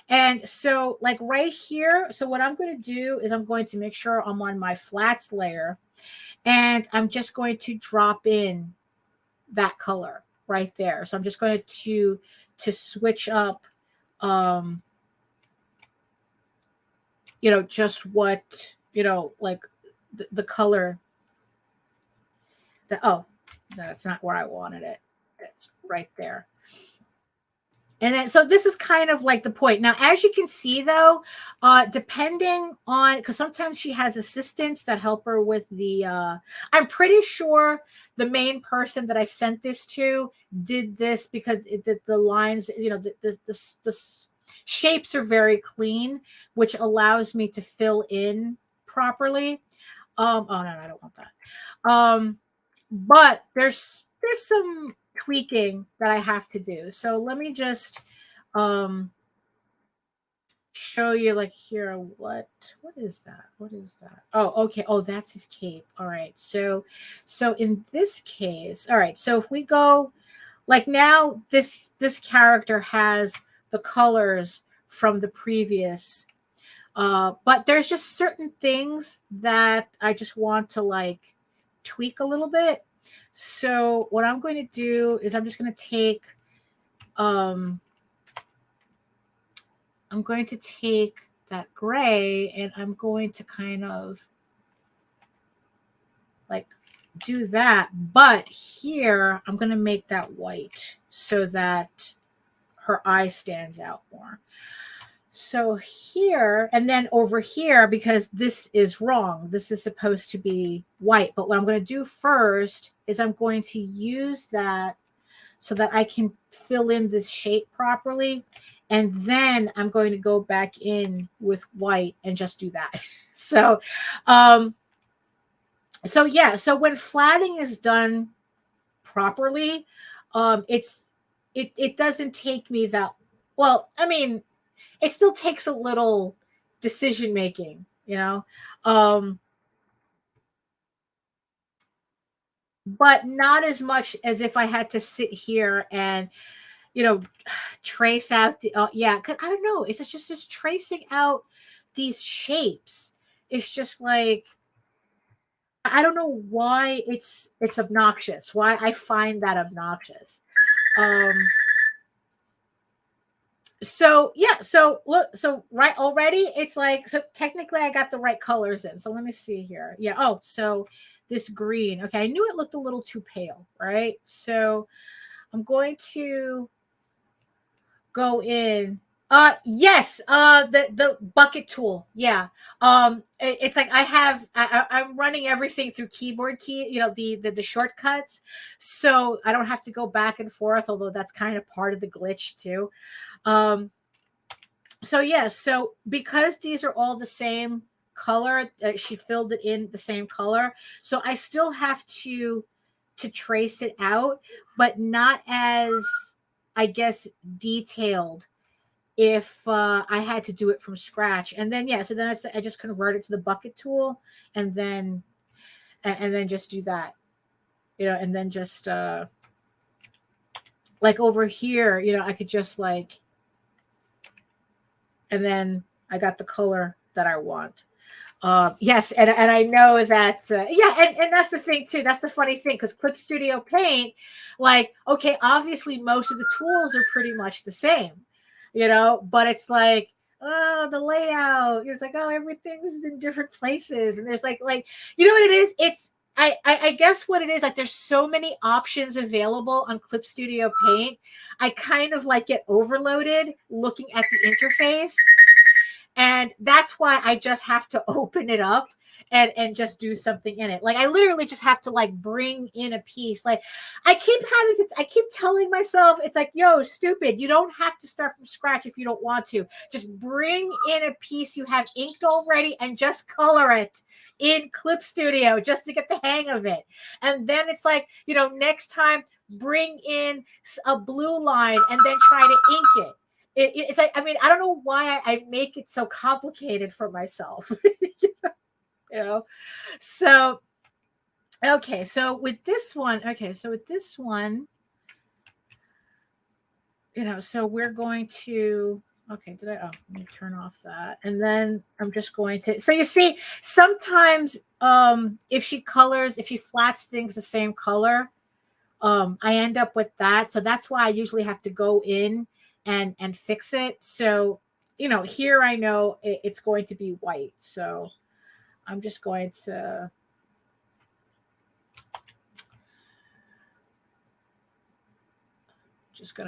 And so like right here, so what I'm going to do is I'm going to make sure I'm on my flats layer, and I'm just going to drop in that color right there. So I'm just going to switch up, just what, like the color that, oh, no, that's not where I wanted it. It's right there. And then, so this is kind of like the point. Now, as you can see, though, depending on, because sometimes she has assistants that help her with the, I'm pretty sure the main person that I sent this to did this because the lines, the shapes are very clean, which allows me to fill in properly. Oh, no, I don't want that. But there's some tweaking that I have to do. So let me just show you like here what is that? What is that? Oh, okay. Oh, that's his cape. All right. So in this case, all right. So if we go like now this character has the colors from the previous, but there's just certain things that I just want to like tweak a little bit. So what I'm going to do is I'm just going to take I'm going to take that gray and I'm going to kind of like do that. But here I'm going to make that white so that her eye stands out more. So here, and then over here, because this is wrong, this is supposed to be white. But what I'm going to do first is I'm going to use that so that I can fill in this shape properly. And then I'm going to go back in with white and just do that. So, yeah. So when flatting is done properly, it doesn't take me that well. I mean, it still takes a little decision making, you know, but not as much as if I had to sit here and trace out the yeah, because I don't know, it's just tracing out these shapes. It's just like I don't know why it's obnoxious, why I find that obnoxious. um so yeah, so look, so right already it's like, so technically I got the right colors in. So let me see here. Yeah, oh, so this green, okay, I knew it looked a little too pale, right? So I'm going to go in. Yes, the bucket tool. Yeah. It's like I'm running everything through keyboard key, the shortcuts, so I don't have to go back and forth, although that's kind of part of the glitch too. So yeah, so because these are all the same color, she filled it in the same color, so I still have to trace it out, but not as, I guess, detailed if I had to do it from scratch. And then yeah, so then I just convert it to the bucket tool, and then just do that, and then just like over here, I could just like, and then I got the color that I want. Yes, and I know that yeah, and that's the thing too. That's the funny thing, because Clip Studio Paint, like, okay, obviously most of the tools are pretty much the same, but it's like, oh, the layout. It's like, oh, everything's in different places, and there's like you know what it is? It's I guess what it is, like, there's so many options available on Clip Studio Paint. I kind of like get overloaded looking at the interface. And that's why I just have to open it up and just do something in it. Like, I literally just have to like bring in a piece. Like, I keep telling myself, it's like, yo, stupid, you don't have to start from scratch if you don't want to. Just bring in a piece you have inked already and just color it in Clip Studio just to get the hang of it. And then it's like, next time bring in a blue line and then try to ink it. It's like, I mean, I don't know why I make it so complicated for myself. So, okay, so with this one, so we're going to, okay, let me turn off that. And then I'm just going to, so you see, sometimes if she flats things the same color, I end up with that. So that's why I usually have to go in and fix it. So, here I know it's going to be white. So I'm just going to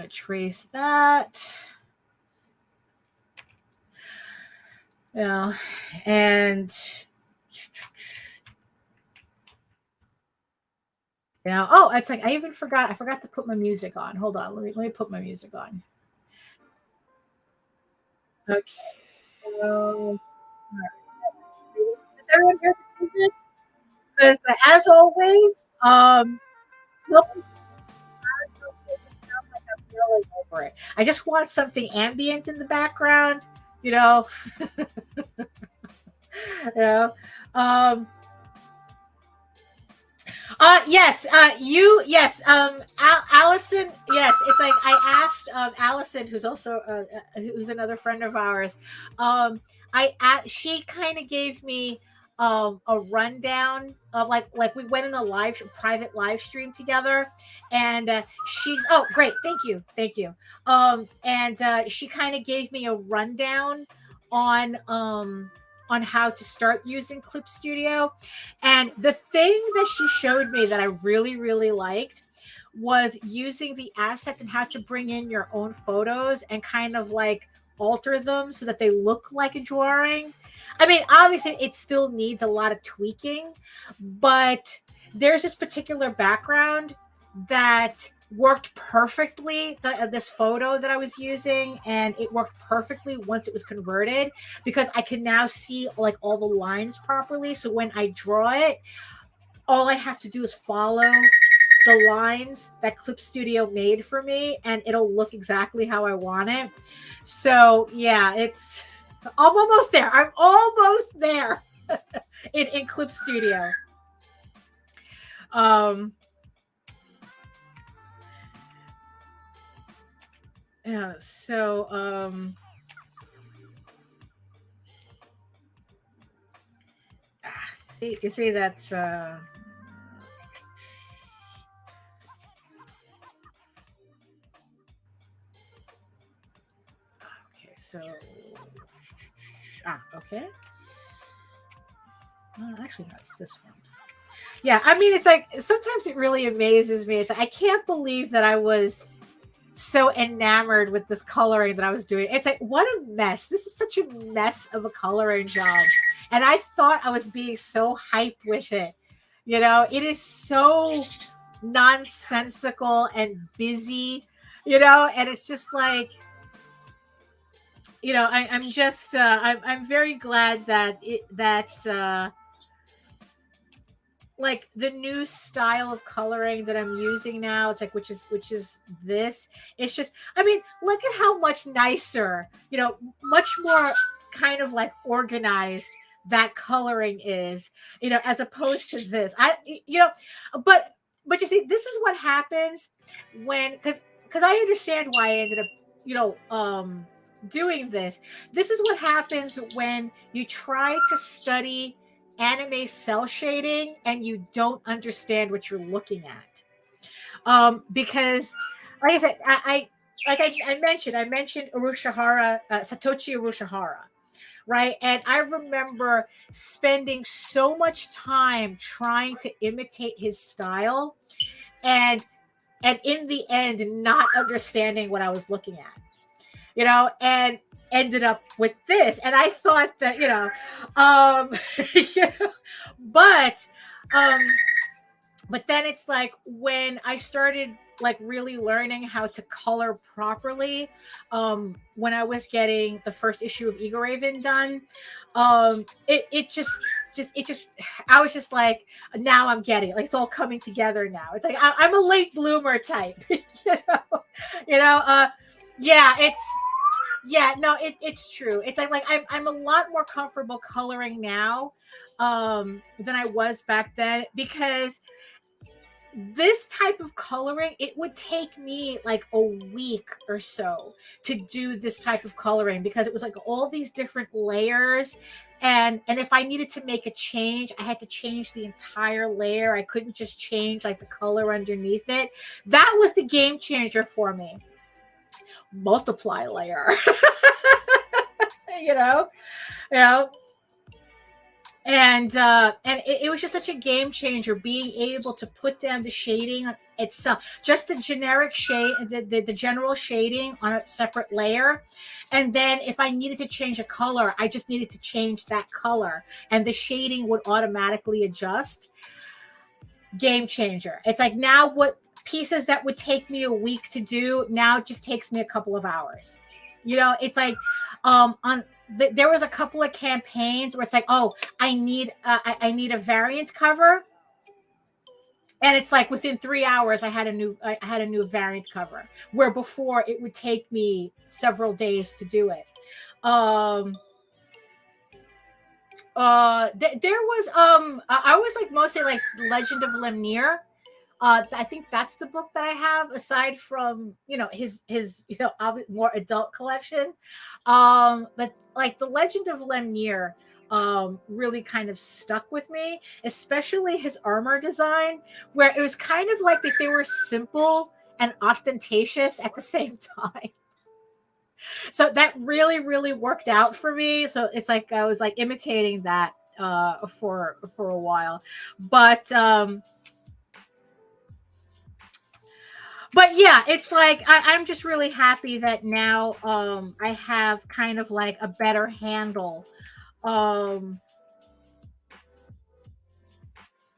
trace that. And oh, it's like I forgot to put my music on. Hold on, let me put my music on. Okay, so does everyone hear the music? Because as always, over it. I just want something ambient in the background. you know. You know. Um, yes, Allison, yes, it's like I asked Allison, who's also who's another friend of ours. Um, she kind of gave me a rundown of like we went in a private live stream together, and she's oh great, thank you. And she kind of gave me a rundown on how to start using Clip Studio. And the thing that she showed me that I really, really liked was using the assets and how to bring in your own photos and kind of like alter them so that they look like a drawing. I mean, obviously, it still needs a lot of tweaking, but there's this particular background that worked perfectly, this photo that I was using, and it worked perfectly once it was converted because I can now see like all the lines properly. So when I draw it, all I have to do is follow the lines that Clip Studio made for me, and it'll look exactly how I want it. So yeah, I'm almost there. I'm almost there in Clip Studio. Yeah, so see, you see that's okay, so okay. Actually, no, it's this one. Yeah, I mean, it's like sometimes it really amazes me. It's like, I can't believe that I was so enamored with this coloring that I was doing. It's like, what a mess. This is such a mess of a coloring job. And I thought I was being so hyped with it. You know, it is so nonsensical and busy, you know, and it's just like, you know, I'm just, I'm very glad that like the new style of coloring that I'm using now, it's like which is this. It's just, I mean, look at how much nicer, you know, much more kind of like organized that coloring is, you know, as opposed to this. You know, but you see, this is what happens when because I understand why I ended up, you know, doing this. This is what happens when you try to study anime cell shading and you don't understand what you're looking at. Because like I said, I mentioned Urushihara, Satoshi Urushihara, right? And I remember spending so much time trying to imitate his style and in the end not understanding what I was looking at, you know, and ended up with this. And I thought that, you know, you know, but um but then it's like when I started like really learning how to color properly, when I was getting the first issue of EGORAVEN done, it just I was just like, now I'm getting it. Like it's all coming together now. It's like I'm a late bloomer type. you know you know yeah, it's true. It's like I'm a lot more comfortable coloring now than I was back then, because this type of coloring, it would take me like a week or so to do this type of coloring, because it was like all these different layers, and if I needed to make a change, I had to change the entire layer. I couldn't just change like the color underneath it. That was the game changer for me. Multiply layer. you know you know and it was just such a game changer, being able to put down the shading itself, just the generic shade, the general shading on a separate layer, and then if I needed to change a color, I just needed to change that color and the shading would automatically adjust. Game changer. It's like now what pieces that would take me a week to do now just takes me a couple of hours. You know, it's like there was a couple of campaigns where it's like, oh, I need a variant cover, and it's like within 3 hours I had a new variant cover, where before it would take me several days to do it. Um, there was I was like mostly like Legend of Lemnir. I think that's the book that I have aside from, you know, his more adult collection. But like the Legend of Lemnir really kind of stuck with me, especially his armor design, where it was kind of like that they were simple and ostentatious at the same time. So that really really worked out for me. So it's like I was like imitating that for a while. But yeah, it's like I'm just really happy that now I have kind of like a better handle um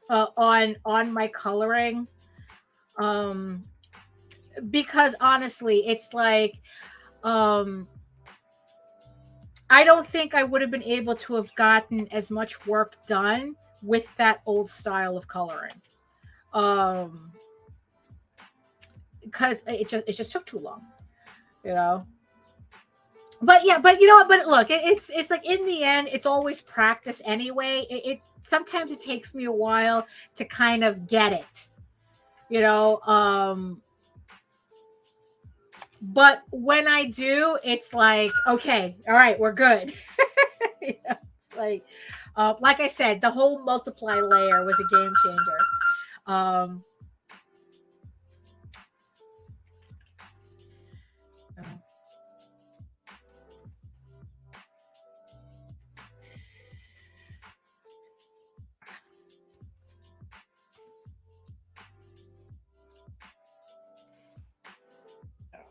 on my coloring, um because honestly it's like um I don't think I would have been able to have gotten as much work done with that old style of coloring, um because it just took too long, you know. But yeah, but you know what, but look, it's like in the end it's always practice anyway. It sometimes it takes me a while to kind of get it, you know. But when I do, it's like, okay, all right, we're good. You know, it's like I said, the whole multiply layer was a game changer. um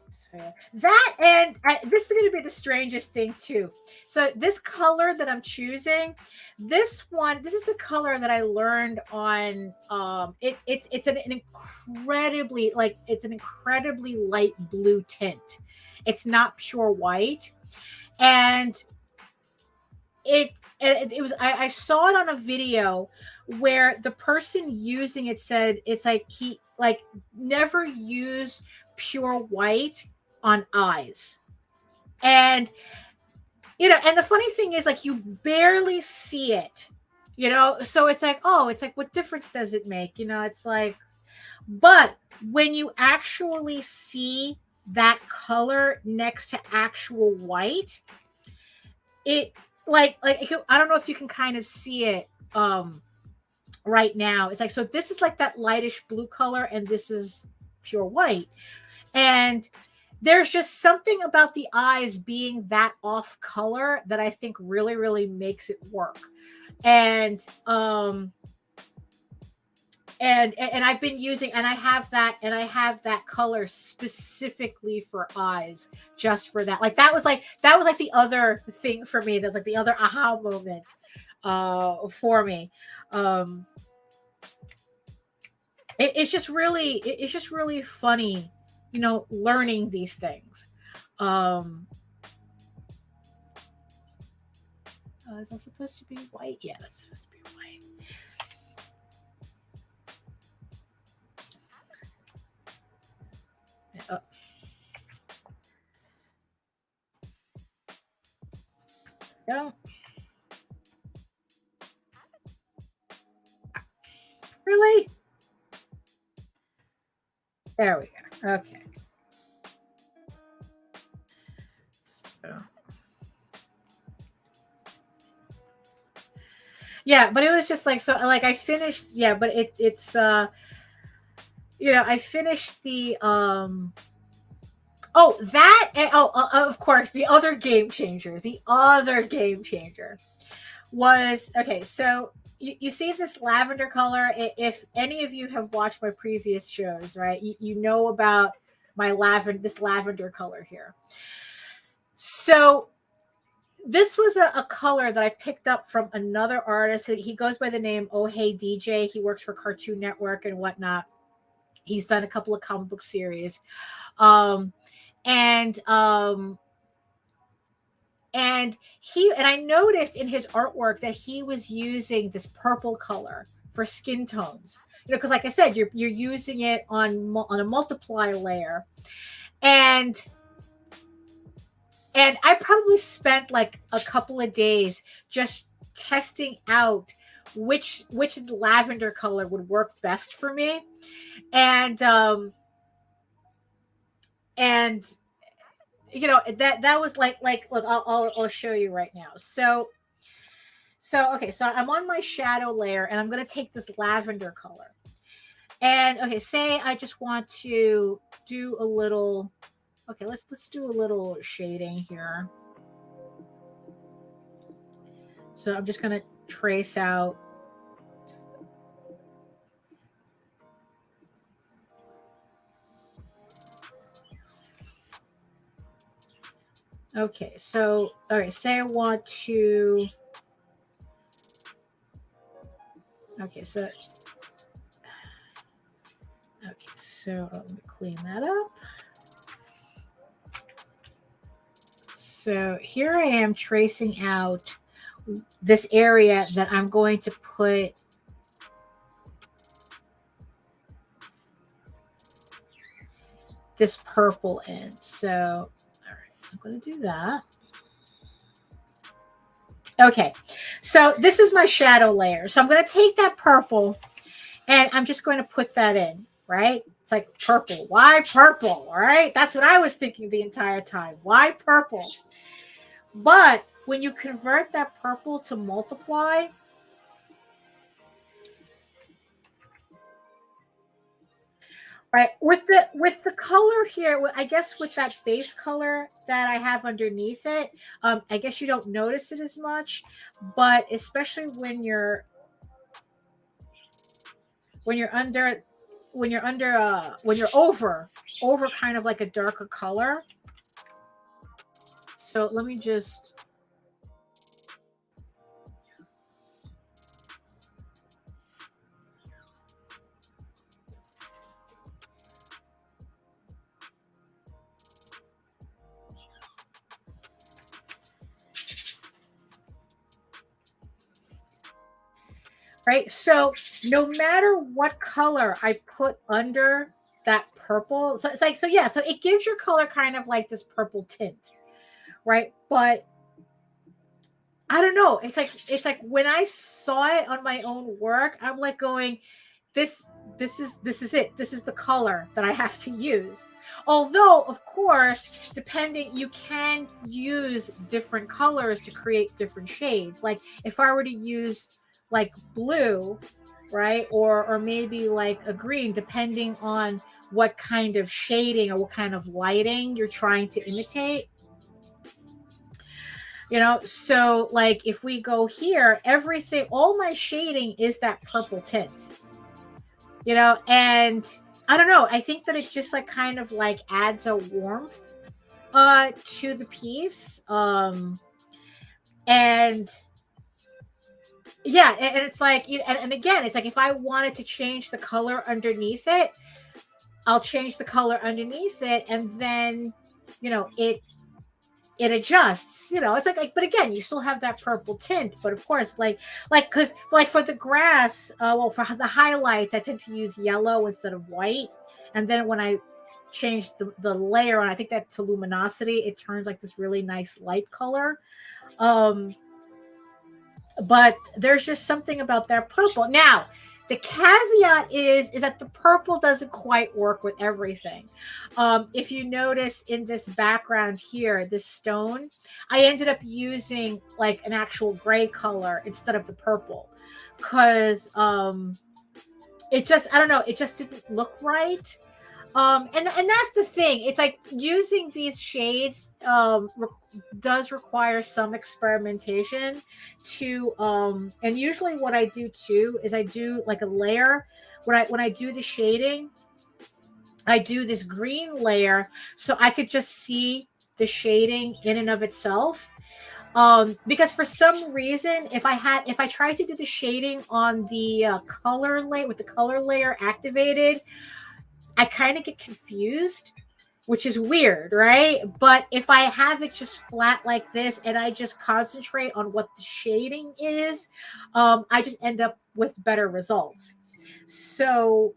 So yeah. That and this is going to be the strangest thing too. So this color that I'm choosing, this is a color that I learned on. It's an incredibly like it's an incredibly light blue tint. It's not pure white, and it was I saw it on a video where the person using it said it's like he like never used pure white on eyes. And you know, and the funny thing is like you barely see it, you know, so it's like, oh, it's like what difference does it make, you know? It's like, but when you actually see that color next to actual white, it I don't know if you can kind of see it right now. It's like, so this is like that lightish blue color and this is pure white. And there's just something about the eyes being that off color that I think really, really makes it work. And and I've been using and I have that color specifically for eyes, just for that. Like that was like the other thing for me. That's like the other aha moment for me. Um it's just really funny, you know, learning these things. Um is that supposed to be white? Yeah, that's supposed to be white. Uh, no, really? There we go. Okay. So yeah, but it was just like so like I finished, yeah, but it's you know, I finished the oh that of course the other game changer. The other game changer was okay, so you see this lavender color. If any of you have watched my previous shows, right, you know about my lavender color here. So this was a color that I picked up from another artist. He goes by the name Oh Hey DJ. He works for Cartoon Network and whatnot. He's done a couple of comic book series. Um, and and I noticed in his artwork that he was using this purple color for skin tones. You know, because like I said, you're using it on a multiply layer, and And I probably spent like a couple of days just testing out which lavender color would work best for me. And you know, that was like look, I'll show you right now. So okay, so I'm on my shadow layer and I'm going to take this lavender color. And okay, say I just want to do a little, okay, let's do a little shading here. So I'm just going to trace out. Okay, so all right, say I want to, okay, so let me clean that up. So here I am tracing out this area that I'm going to put this purple in. So, all right, so I'm going to do that. Okay, so this is my shadow layer. So I'm going to take that purple and I'm just going to put that in, right? It's like purple. Why purple? All right, that's what I was thinking the entire time. Why purple? But when you convert that purple to multiply, right, with the color here, I guess with that base color that I have underneath it, I guess you don't notice it as much, but especially when you're over kind of like a darker color. So let me just, right? So no matter what color I put under that purple, so it's like, so yeah, so it gives your color kind of like this purple tint, right? But I don't know. It's like when I saw it on my own work, I'm like going, this is it. This is the color that I have to use. Although, of course, depending, you can use different colors to create different shades. Like if I were to use like blue, right, or maybe like a green, depending on what kind of shading or what kind of lighting you're trying to imitate. You know, so like if we go here, everything, all my shading is that purple tint, you know, and I don't know, I think that it just like kind of like adds a warmth to the piece. And yeah, and it's like, and again, it's like if I wanted to change the color underneath it, I'll change the color underneath it, and then, you know, it adjusts, you know. It's like, but again, you still have that purple tint, but of course, because like for the grass, well, for the highlights, I tend to use yellow instead of white, and then when I change the layer, and I think that to luminosity, it turns like this really nice light color. But there's just something about that purple. Now, the caveat is that the purple doesn't quite work with everything. If you notice in this background here, this stone, I ended up using like an actual gray color instead of the purple, because it just, I don't know, it just didn't look right. And that's the thing. It's like using these shades does require some experimentation to and usually what I do too is I do like a layer when I do the shading. I do this green layer so I could just see the shading in and of itself. Because for some reason, if I tried to do the shading on the color layer with the color layer activated, I kind of get confused, which is weird, right? But if I have it just flat like this and I just concentrate on what the shading is, I just end up with better results. So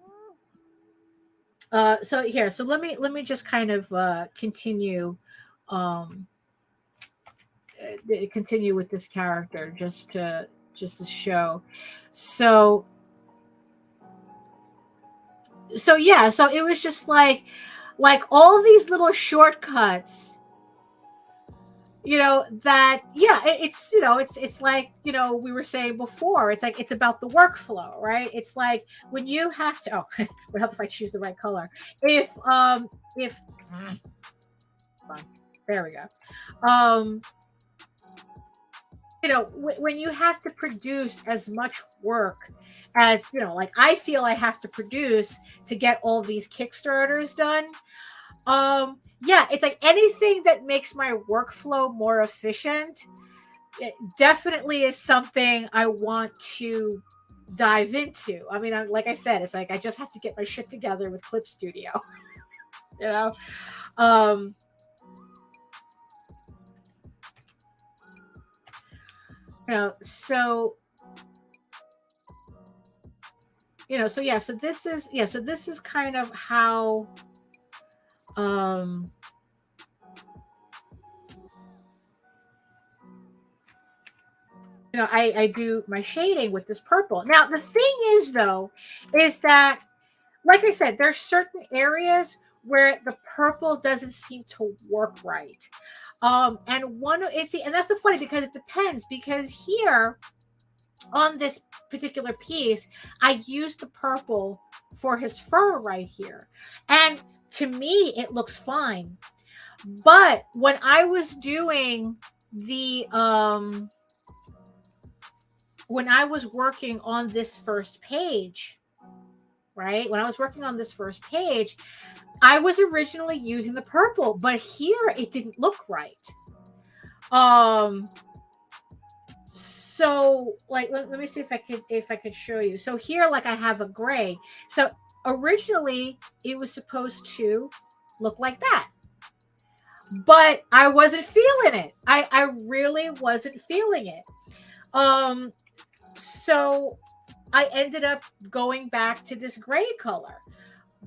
so here, so let me just kind of continue continue with this character just to show. So yeah, so it was just like all these little shortcuts, that, yeah, it's, it's like, we were saying before, it's like, it's about the workflow, right? It's like when you have to, would help if I choose the right color. If there we go. When you have to produce as much work as, like I feel I have to produce to get all these Kickstarters done. Yeah, it's like anything that makes my workflow more efficient, it definitely is something I want to dive into. I mean, like I said, it's like I just have to get my shit together with Clip Studio. So this is kind of how I do my shading with this purple. Now the thing is, though, is that, like I said, there's certain areas where the purple doesn't seem to work right. And that's the funny, because it depends, because here on this particular piece, I used the purple for his fur right here. And to me, it looks fine. But when I was doing the, when I was working on this first page, right? When I was working on this first page, I was originally using the purple, but here it didn't look right. So like, let me see if I could show you. So here, like, I have a gray. So originally it was supposed to look like that, but I wasn't feeling it. I really wasn't feeling it. So I ended up going back to this gray color.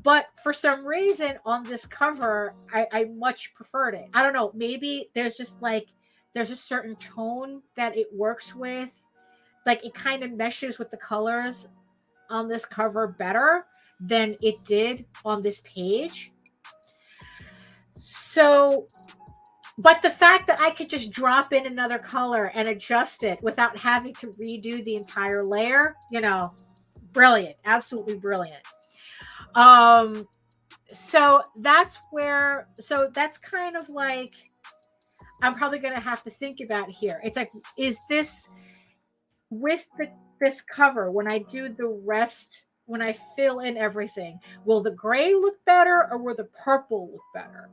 But for some reason on this cover, I much preferred it. I don't know. Maybe there's a certain tone that it works with. Like, it kind of meshes with the colors on this cover better than it did on this page. So, but the fact that I could just drop in another color and adjust it without having to redo the entire layer, brilliant. Absolutely brilliant. So that's kind of like, I'm probably going to have to think about here. It's like, is this with this cover, when I do the rest, when I fill in everything, will the gray look better or will the purple look better?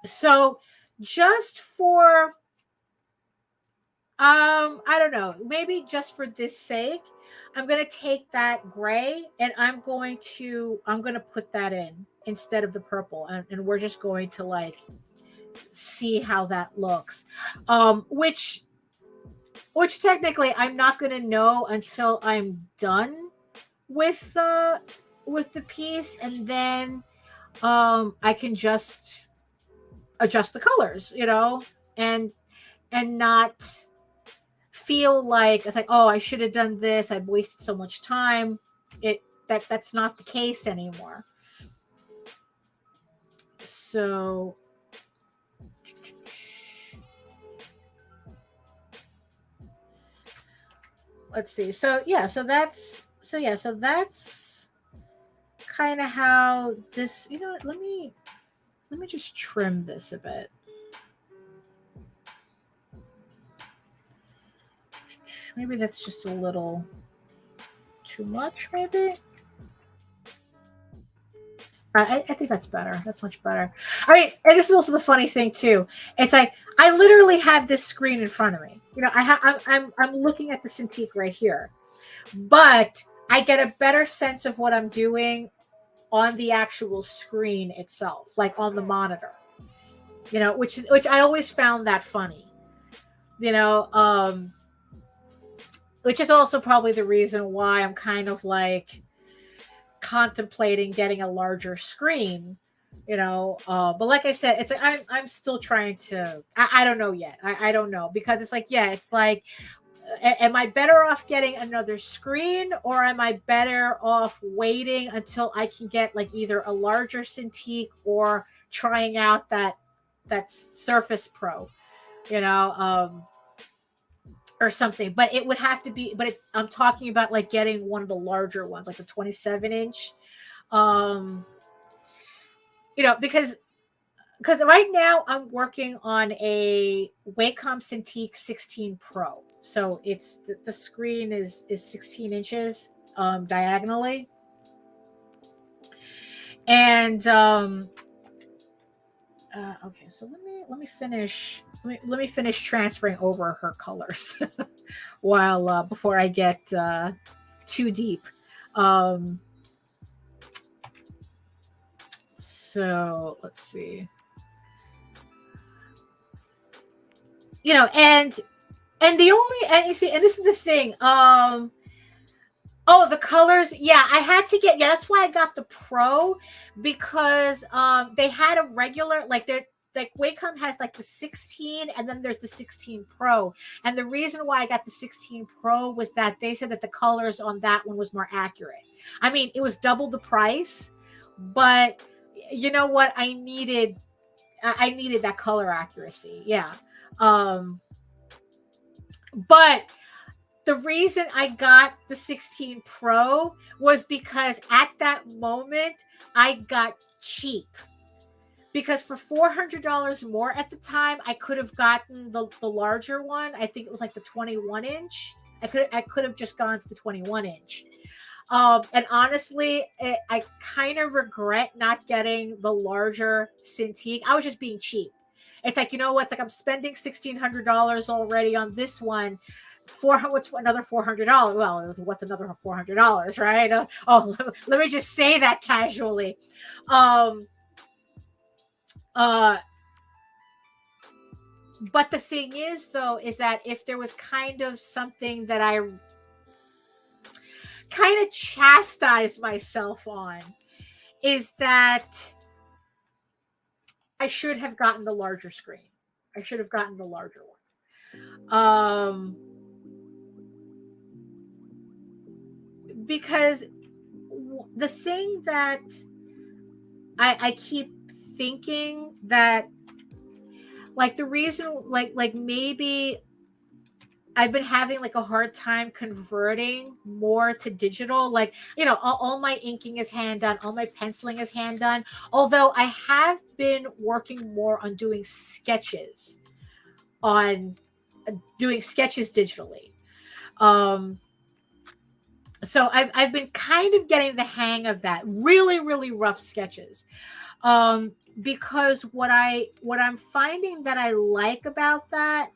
So just for, I don't know, maybe just for this sake, I'm going to take that gray and I'm going to put that in instead of the purple. And we're just going to like see how that looks. Which technically I'm not going to know until I'm done with the piece. And then, I can just adjust the colors, and not feel like it's like, oh, I should have done this, I've wasted so much time. That's not the case anymore. So let's see. So that's kind of how this, let me just trim this a bit. Maybe that's just a little too much, maybe. I think that's better. That's much better. I mean, and this is also the funny thing too. It's like, I literally have this screen in front of me. I'm looking at the Cintiq right here, but I get a better sense of what I'm doing on the actual screen itself, like on the monitor. Which I always found that funny. Which is also probably the reason why I'm kind of like contemplating getting a larger screen, But like I said, it's like I'm still trying to. I don't know yet. I don't know, because it's like, yeah, it's like, am I better off getting another screen, or am I better off waiting until I can get like either a larger Cintiq or trying out that Surface Pro, you know, or something. But it would have to be. But I'm talking about like getting one of the larger ones, like the 27-inch. Because right now I'm working on a Wacom Cintiq 16 Pro. So it's the screen is 16 inches diagonally. And okay, so let me finish transferring over her colors while before I get too deep. So let's see. And the only, and you see, and this is the thing. Oh, the colors. Yeah, I had to get. Yeah, that's why I got the Pro, because they had a regular, like Wacom has like the 16, and then there's the 16 Pro. And the reason why I got the 16 Pro was that they said that the colors on that one was more accurate. I mean, it was double the price, but you know what? I needed that color accuracy. Yeah. But the reason I got the 16 Pro was because at that moment I got cheap. Because for $400 more at the time, I could have gotten the larger one. I think it was like the 21-inch. I could have just gone to the 21-inch. And honestly, I kind of regret not getting the larger Cintiq. I was just being cheap. It's like, you know what? It's like I'm spending $1,600 already on this one. What's another $400? Well, what's another $400, right? Let me just say that casually. But the thing is, though, is that if there was kind of something that I kind of chastised myself on, is that I should have gotten the larger screen. I should have gotten the larger one. Because the thing that I keep thinking that, like, the reason, like maybe I've been having like a hard time converting more to digital. Like, all my inking is hand done, all my penciling is hand done. Although I have been working more on doing sketches digitally. So I've been kind of getting the hang of that. Really, really rough sketches. Because what I'm finding that I like about that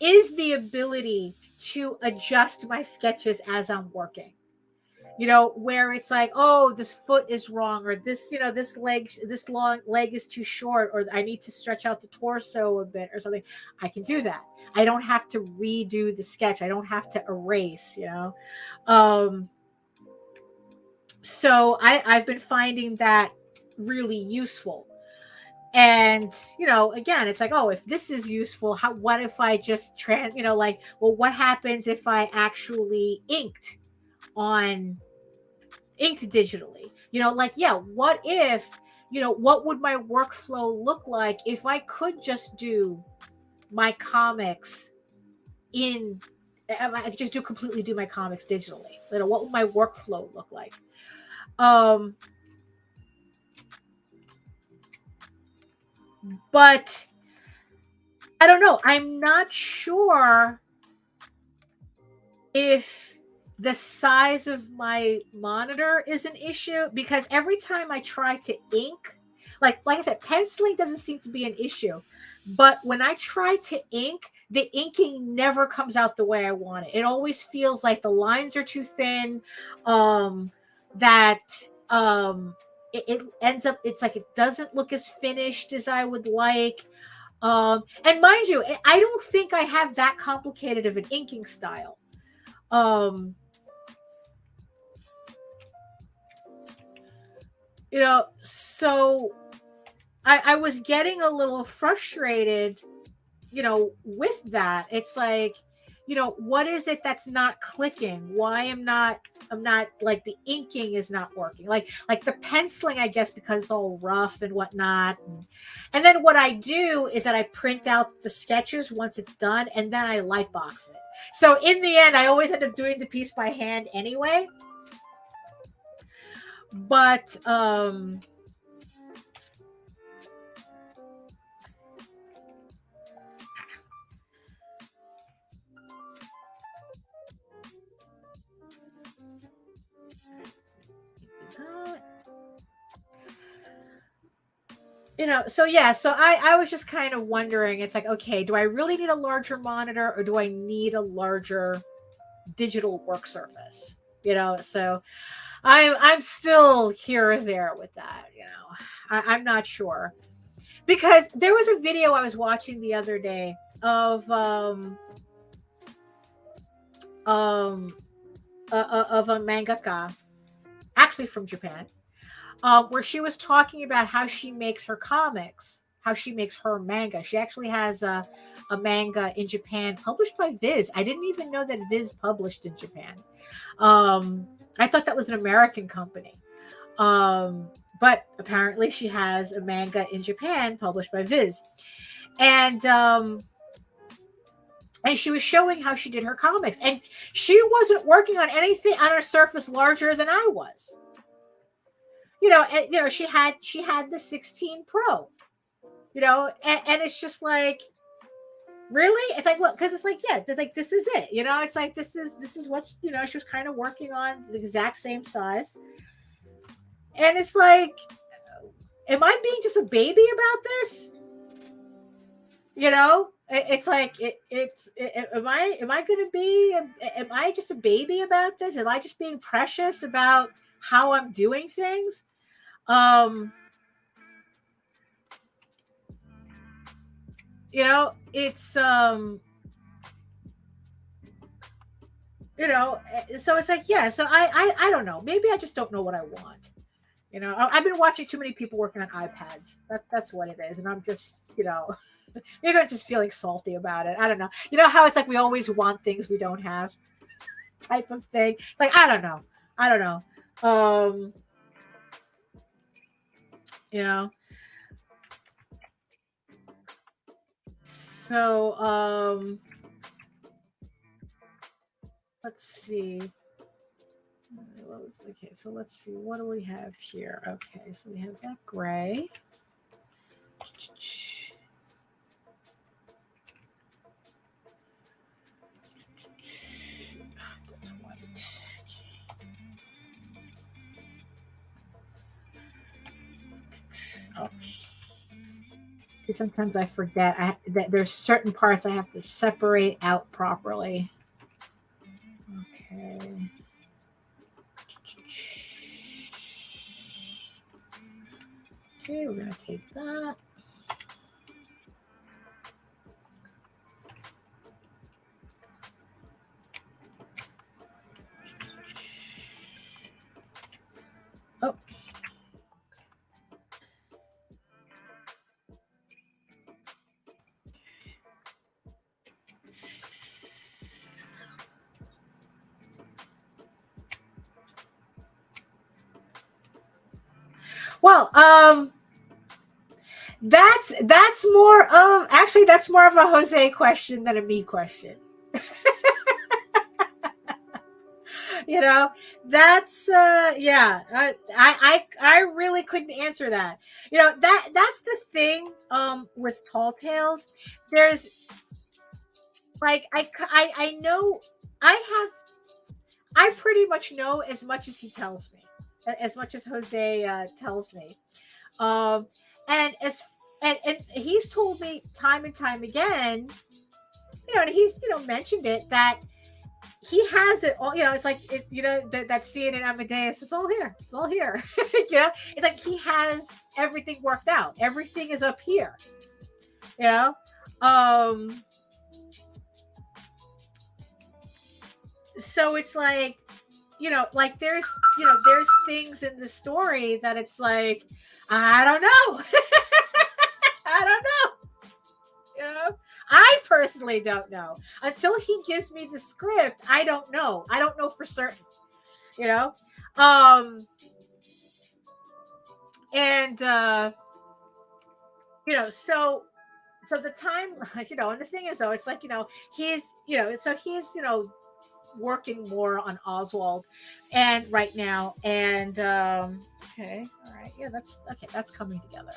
is the ability to adjust my sketches as I'm working. Where it's like, oh, this foot is wrong, or this long leg is too short, or I need to stretch out the torso a bit or something. I can do that. I don't have to redo the sketch. I don't have to erase, So I've been finding that really useful. And, again, it's like, oh, if this is useful, what if I just what happens if I actually inked digitally? What if, what would my workflow look like if I could just do my comics I could just completely do my comics digitally? What would my workflow look like? But I don't know. I'm not sure if the size of my monitor is an issue, because every time I try to ink, like I said, penciling doesn't seem to be an issue. But when I try to ink, the inking never comes out the way I want it. It always feels like the lines are too thin. It ends up, it's like it doesn't look as finished as I would like. And mind you, I don't think I have that complicated of an inking style. So so I was getting a little frustrated, with that. It's like, what is it that's not clicking? Why I'm not like, the inking is not working. Like the penciling, I guess, because it's all rough and whatnot. And then what I do is that I print out the sketches once it's done, and then I light box it. So in the end, I always end up doing the piece by hand anyway. But so yeah, so I was just kind of wondering, it's like, okay, do I really need a larger monitor, or do I need a larger digital work surface? So I'm still here or there with that. I'm not sure, because there was a video I was watching the other day of a mangaka, actually from Japan, where she was talking about how she makes her comics, how she makes her manga. She actually has a manga in Japan published by Viz. I didn't even know that Viz published in Japan. I thought that was an American company. But apparently she has a manga in Japan published by Viz. And she was showing how she did her comics. And she wasn't working on anything on a surface larger than I was. She had the 16 Pro, and it's just like, really? It's like, look, because it's like, yeah, it's like, this is it, it's like, this is what, she was kind of working on, the exact same size. And it's like, am I being just a baby about this? It's like, am I just a baby about this? Am I just being precious about how I'm doing things? It's so it's like, yeah, so I don't know, maybe I just don't know what I want. I've been watching too many people working on iPads. That's what it is. And I'm just, maybe I'm just feeling salty about it. I don't know. How it's like, we always want things we don't have, type of thing. It's like, I don't know. So let's see. Okay, so let's see. What do we have here? Okay, so we have that gray. That's white. Oh. Sometimes I forget that there's certain parts I have to separate out properly. Okay. Okay, we're going to take that. Oh. Well, that's more of a Jose question than a me question. That's yeah. I really couldn't answer that. That's the thing with Tall Tales. There's like, I know I pretty much know as much as he tells me, as much as Jose tells me. And he's told me time and time again, and he's mentioned it, that he has it all. It's like that scene in Amadeus. It's all here. It's all here. It's like he has everything worked out. Everything is up here. So it's like, like there's things in the story that it's like, I don't know. I don't know. I personally don't know. Until he gives me the script, I don't know. I don't know for certain. And so the time, and the thing is though, it's like, he's working more on Oswald and right now. And okay, all right, yeah, that's coming together.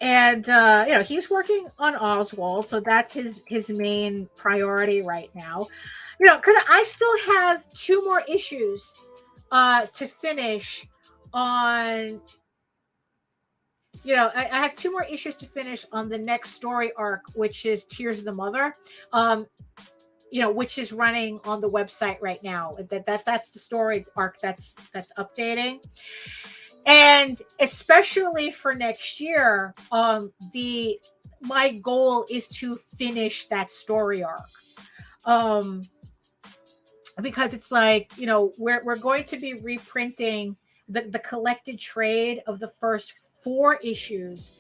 And he's working on Oswald, so that's his main priority right now. Because I still have 2 more issues to finish on. I have 2 more issues to finish on the next story arc, which is Tears of the Mother, which is running on the website right now. That's the story arc that's updating. And especially for next year, my goal is to finish that story arc. Because it's like, we're going to be reprinting the collected trade of the first 4 issues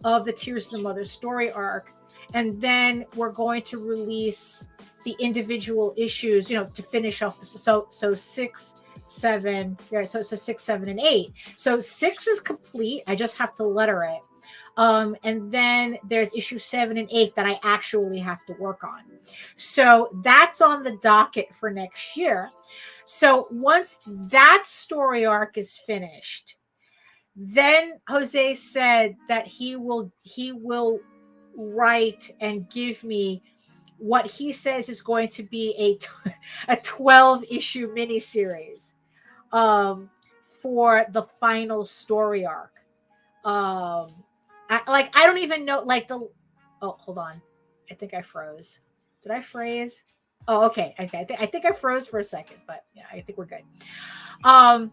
of the Tears of the Mother story arc. And then we're going to release the individual issues, to finish off. So 6, 7, yeah, so 6, 7, and 8. So 6 is complete. I just have to letter it. And then there's issue 7 and 8 that I actually have to work on. So that's on the docket for next year. So once that story arc is finished, then Jose said that he will write and give me what he says is going to be a 12 issue miniseries for the final story arc. I don't even know, hold on. I think I froze. Did I freeze? Oh, okay. I think I froze for a second, but yeah, I think we're good. I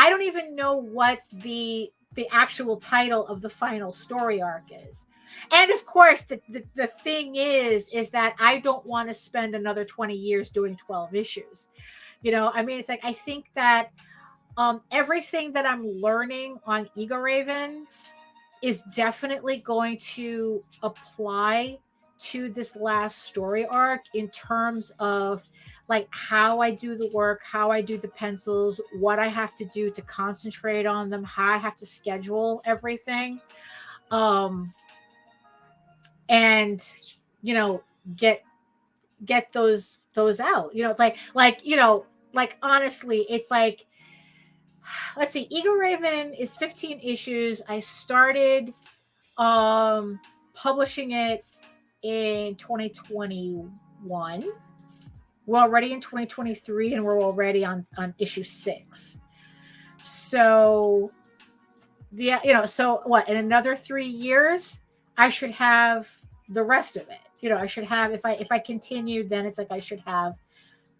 don't even know what the actual title of the final story arc is. And of course, the thing is that I don't want to spend another 20 years doing 12 issues. It's like, I think that everything that I'm learning on EGORAVEN is definitely going to apply to this last story arc in terms of like how I do the work, how I do the pencils, what I have to do to concentrate on them, how I have to schedule everything. And get those out. Honestly, it's like, let's see, EGORAVEN is 15 issues. I started publishing it in 2021. We're already in 2023 and we're already on issue 6. So so what, in another 3 years I should have the rest of it. I should have, if I continue, then it's like I should have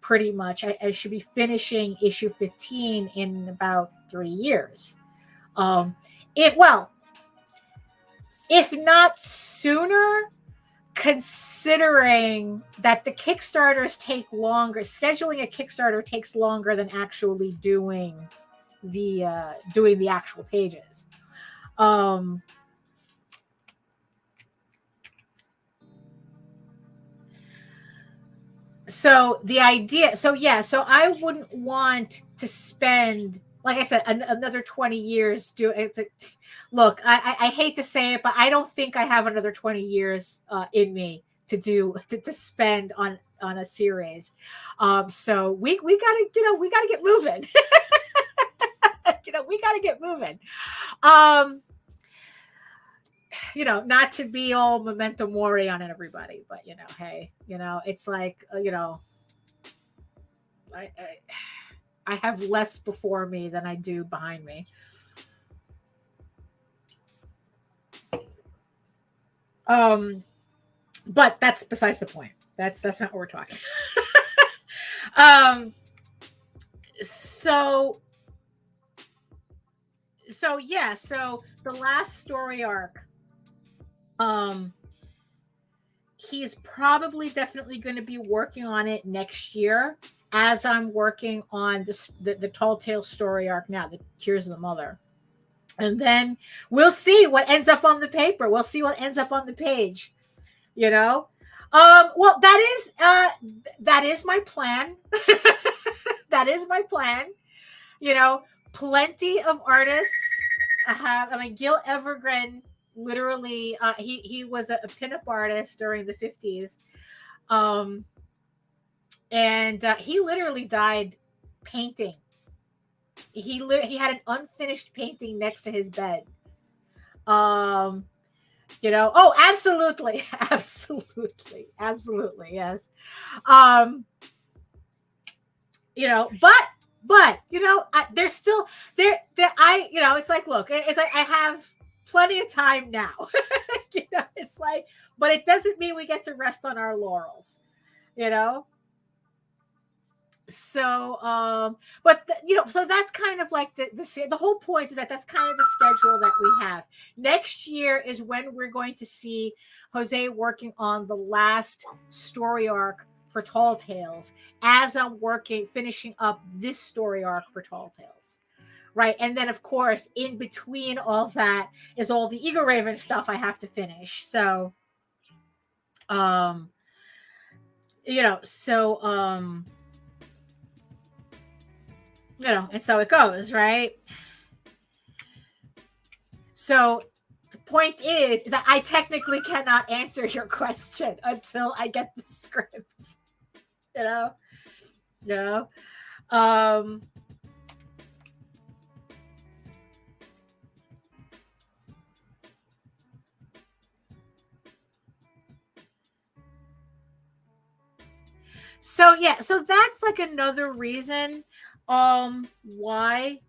pretty much, I should be finishing issue 15 in about 3 years. If not sooner, considering that the Kickstarters take longer, scheduling a Kickstarter takes longer than actually doing the actual pages. So the idea, so I wouldn't want to spend, like I said, another 20 years doing it. Look, I hate to say it, but I don't think I have another 20 years in me to spend on a series. So we gotta get moving. We gotta get moving. Not to be all memento mori on everybody, but hey, it's like, I have less before me than I do behind me. But that's besides the point. That's not what we're talking. So the last story arc Um, he's probably definitely going to be working on it next year, as I'm working on the Tall Tale story arc now, the Tears of the Mother. And then we'll see what ends up on the paper. We'll see what ends up on the page, you know? Well, that is my plan. That is my plan. You know, plenty of artists have, I mean, Gil Evergren literally, he was a pinup artist during the 50s. And he literally died painting. He had an unfinished painting next to his bed. You know, oh, absolutely, absolutely, yes. You know, but you know, there's still there. You know, it's like, look, it's like I have plenty of time now. You know, it's like, but it doesn't mean we get to rest on our laurels. You know. So but you know, so that's kind of like the whole point is that that's kind of the schedule that we have. Next year is when we're going to see Jose working on the last story arc for Tall Tales, as I'm finishing up this story arc for Tall Tales, right? And then of course in between all that is all the EGORAVEN stuff I have to finish. So you know, so you know, and so it goes, right? So the point is that I technically cannot answer your question until I get the script. You know? You know? So yeah, so that's like another reason why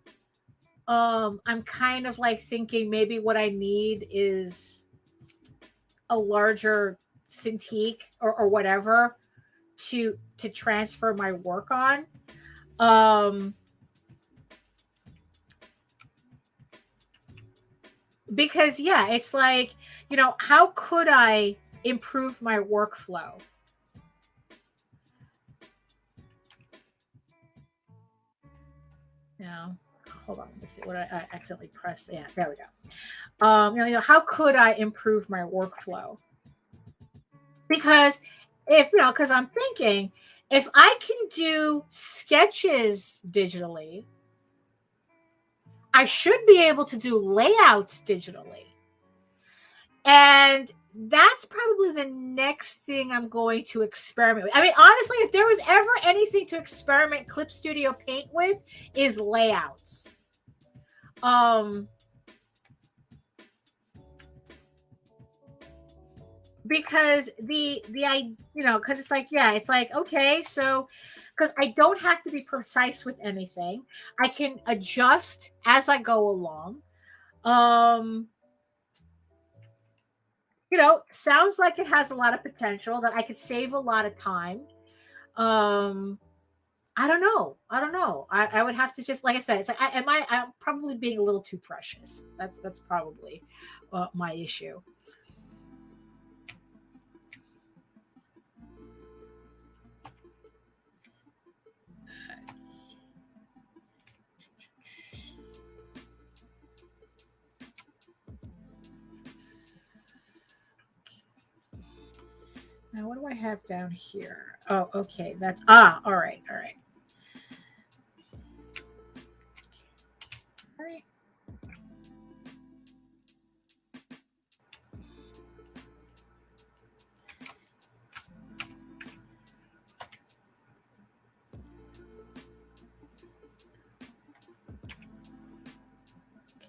I'm kind of like thinking maybe what I need is a larger Cintiq or whatever to transfer my work on. Because yeah, it's like, you know, how could I improve my workflow? You know, hold on, let me see what I accidentally pressed. Yeah, there we go. You know, how could I improve my workflow? Because if, you know, because I'm thinking if I can do sketches digitally, I should be able to do layouts digitally. And that's probably the next thing I'm going to experiment with. I mean, honestly, if there was ever anything to experiment Clip Studio Paint with, is layouts. Because I, you know, because it's like, yeah, it's like, okay, so because I don't have to be precise with anything, I can adjust as I go along. You know, sounds like it has a lot of potential, that I could save a lot of time. I don't know. I would have to just, like I said, it's like, I'm probably being a little too precious. That's probably my issue. Now, what do I have down here? Oh, okay. That's, all right. All right. All right.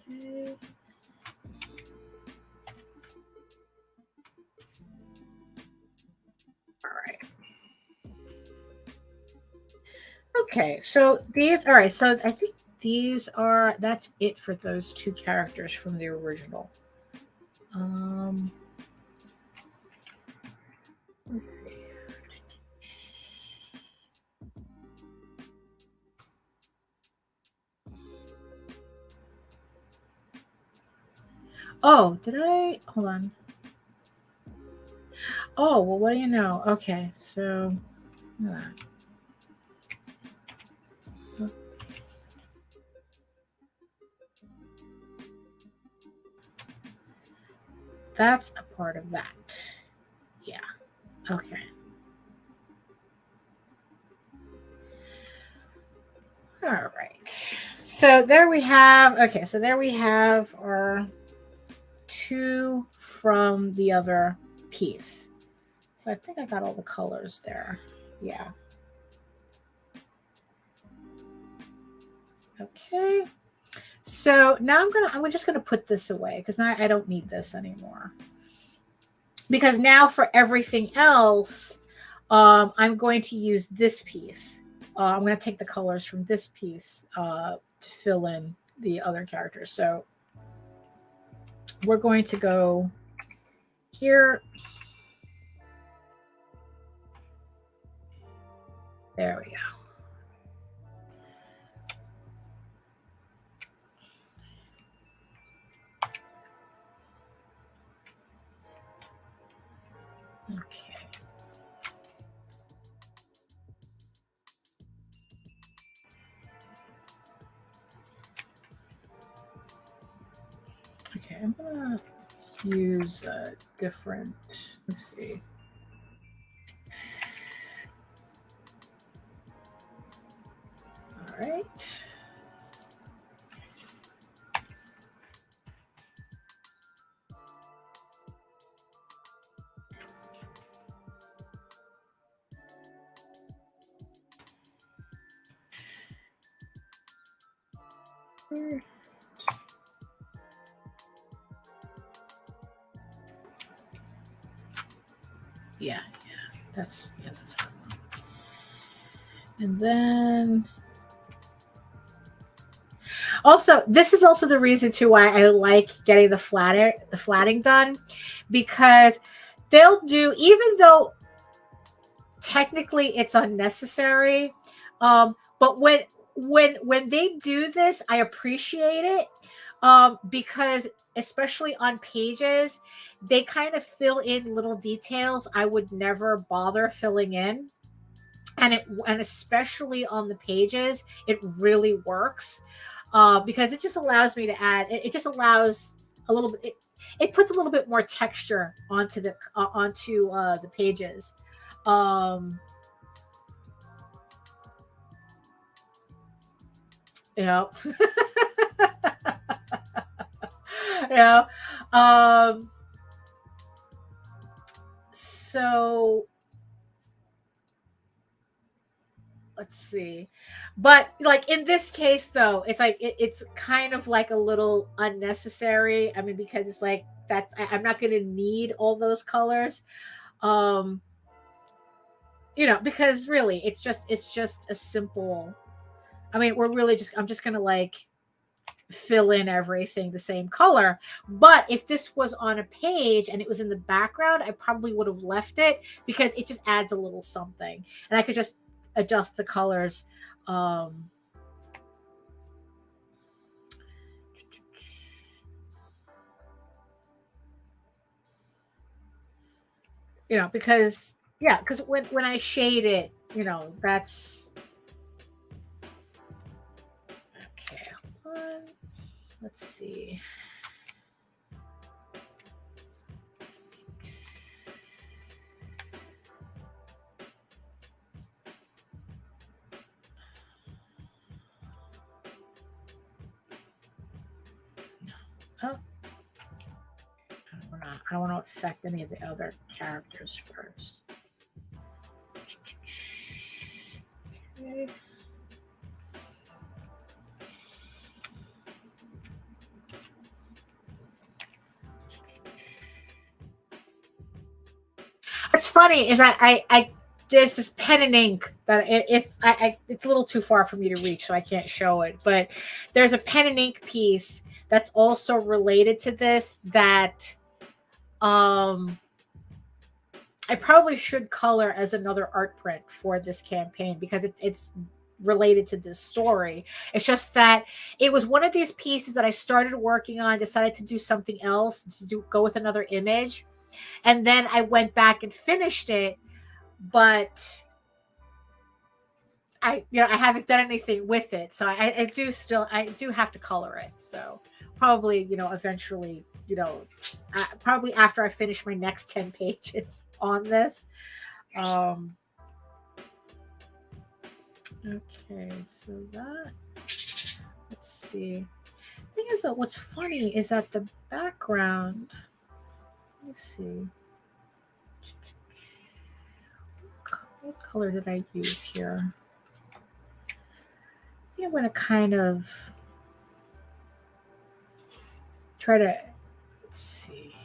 Okay. All right. Okay, so these, all right, so I think that's it for those two characters from the original. Let's see. Oh, did I, hold on. Oh, well, what do you know? Okay, so that's a part of that. Yeah. Okay. All right. So there we have, okay, so there we have our two from the other piece. So I think I got all the colors there. Yeah. Okay. So now I'm just gonna put this away because now I don't need this anymore. Because now for everything else, I'm going to use this piece. I'm going to take the colors from this piece to fill in the other characters. So we're going to go here. There we go. Okay. Okay, I'm gonna use a different, let's see. All right. Yeah, that's hard. And then also, this is also the reason too why I like getting the flatting done, because they'll do, even though technically it's unnecessary, but when they do this, I appreciate it, because especially on pages, they kind of fill in little details I would never bother filling in. And especially on the pages, it really works, because it just allows me to add. It just allows a little bit. It puts a little bit more texture onto the pages. Um, you know, you know. So let's see, but like in this case though, it's like it's kind of like a little unnecessary. I mean, because it's like I'm not going to need all those colors, um because really it's just a simple, I mean, I'm just going to like fill in everything the same color. But if this was on a page and it was in the background, I probably would have left it, because it just adds a little something, and I could just adjust the colors. Because when I shade it, that's okay. Let's see. Oh, I don't want to affect any of the other characters first. Okay. What's funny is I there's this pen and ink that if it's a little too far for me to reach, so I can't show it. But there's a pen and ink piece that's also related to this that I probably should color as another art print for this campaign, because it's related to this story. It's just that it was one of these pieces that I started working on, decided to do something else, to go with another image. And then I went back and finished it, but I haven't done anything with it. So I do have to color it. So probably, eventually, probably after I finish my next 10 pages on this. Okay, so that, let's see. The thing is that what's funny is that the background, let's see. What color did I use here? I think I'm going to kind of try to, let's see.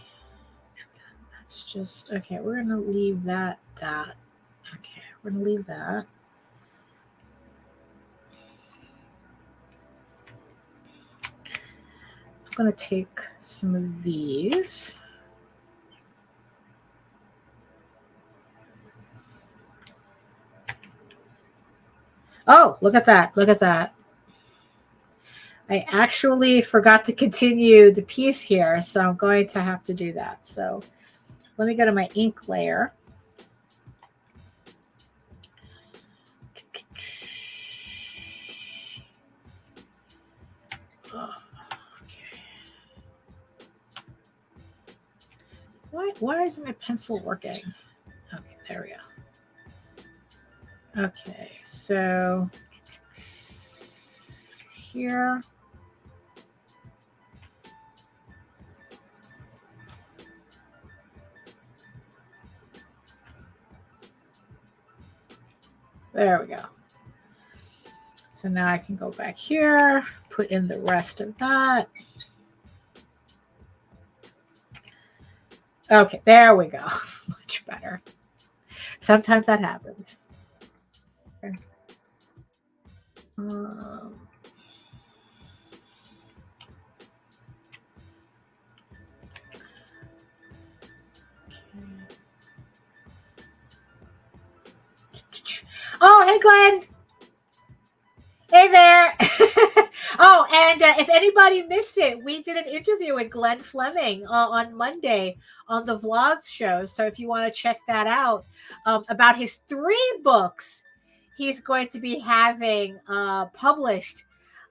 That's just, okay, we're going to leave that. Okay, we're going to leave that. I'm going to take some of these. Oh, look at that. Look at that. I actually forgot to continue the piece here, so I'm going to have to do that. So let me go to my ink layer. Oh, okay. Why isn't my pencil working? Okay, there we go. Okay, so here. There we go. So now I can go back here, put in the rest of that. Okay, there we go. Much better. Sometimes that happens. Okay. Oh, hey, Glenn. Hey there. Oh, and if anybody missed it, we did an interview with Glenn Fleming on Monday on the Vlogs show. So if you want to check that out, about his 3 books he's going to be having published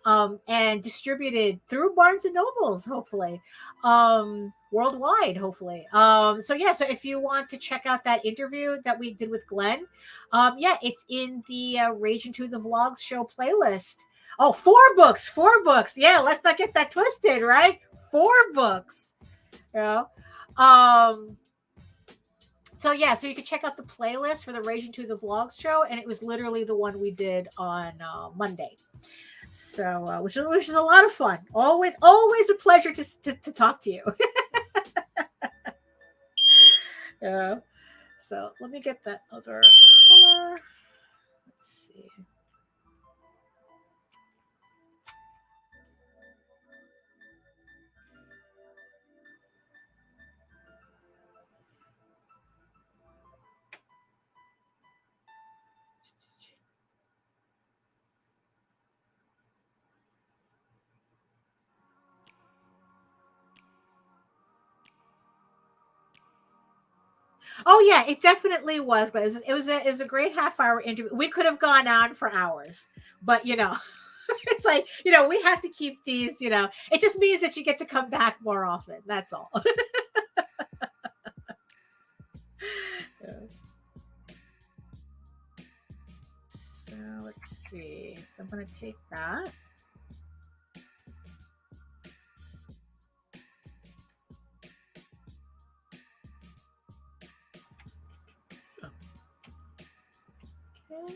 and distributed through Barnes and Nobles, hopefully, worldwide, hopefully. So if you want to check out that interview that we did with Glenn, it's in the Rage Into the Vlogs show playlist. Oh, 4 books. Yeah, let's not get that twisted, right? 4 books. So you can check out the playlist for the Rage Into the Vlogs show, and it was literally the one we did on Monday. So, which is a lot of fun. Always a pleasure to talk to you. Yeah. So let me get that other color. Let's see. Oh yeah, it definitely was, but it was a great half-hour interview. We could have gone on for hours, but it's like, we have to keep these, it just means that you get to come back more often. That's all. So let's see. So I'm going to take that. Okay.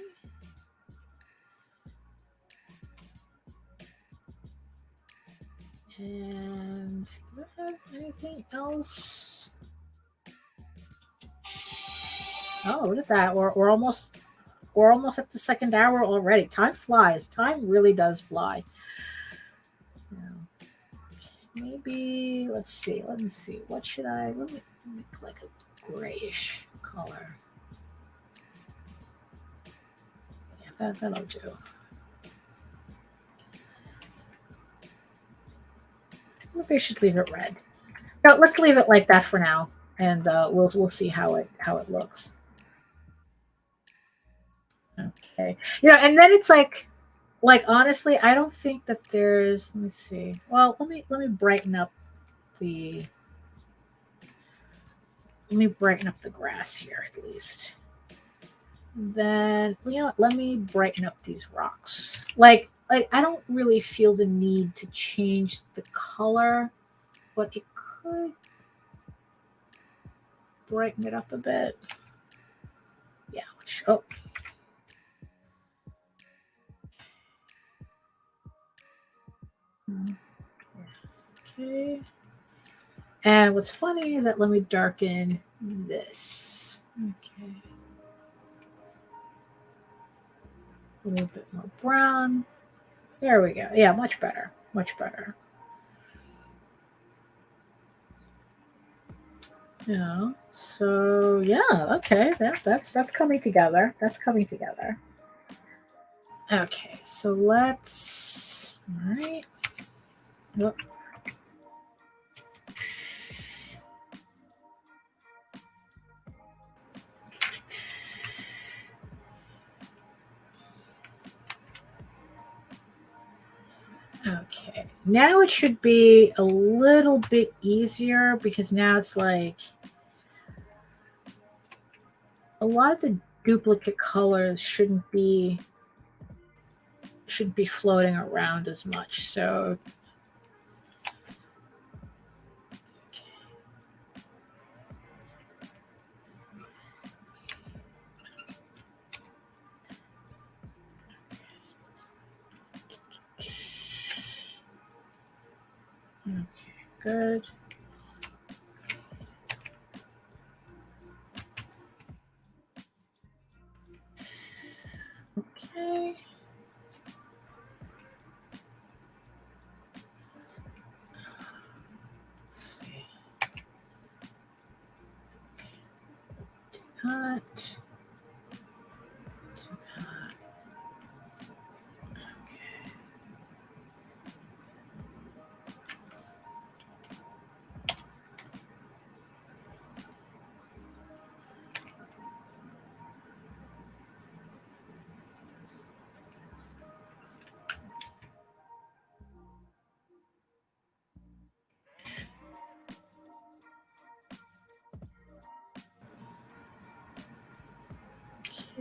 And do I have anything else? Oh, look at that. We're almost at the second hour already. Time flies. Time really does fly. Maybe let's see. Let me see. What should I? Let me make like a grayish color. Yeah, that'll do. Maybe I should leave it red. No, let's leave it like that for now. and we'll see how it looks. Okay, and then it's like honestly, I don't think that there's. Let me see. Well, let me brighten up the. Let me brighten up the grass here at least. Then what? Let me brighten up these rocks. Like I don't really feel the need to change the color, but it could brighten it up a bit. Yeah. Okay. And what's funny is that let me darken this. Okay. A little bit more brown. There we go. Yeah, much better. Much better. Yeah. So yeah, okay. That's coming together. That's coming together. Okay, so let's. All right. Yep. Okay, now it should be a little bit easier because now it's like a lot of the duplicate colors shouldn't be floating around as much. So okay, good. Okay. Let's see. Do not.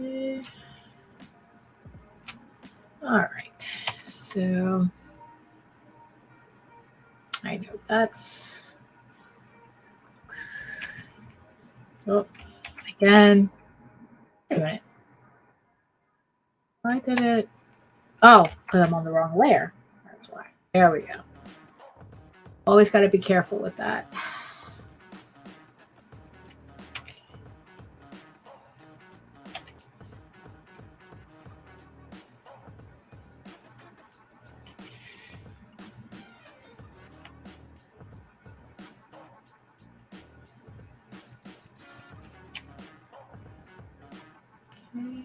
Okay. All right. So I know that's. Oh, again. Wait a minute. Why did it? Oh, because I'm on the wrong layer. That's why. There we go. Always got to be careful with that. Okay.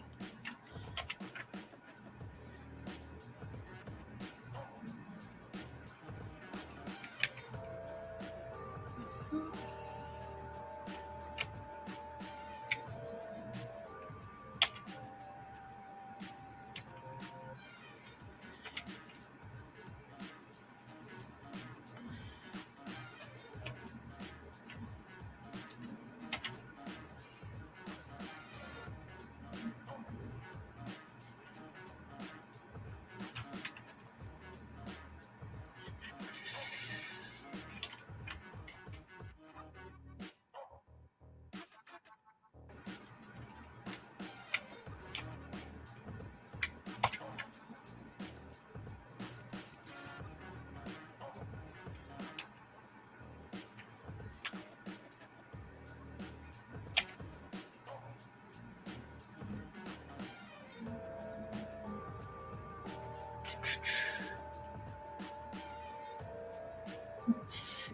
Let's see.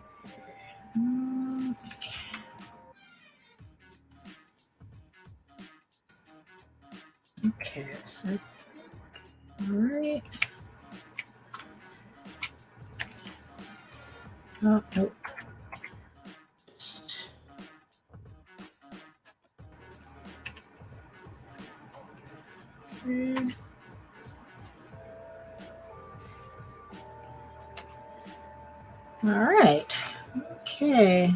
Okay, so all right. Oh, nope. All right. Okay.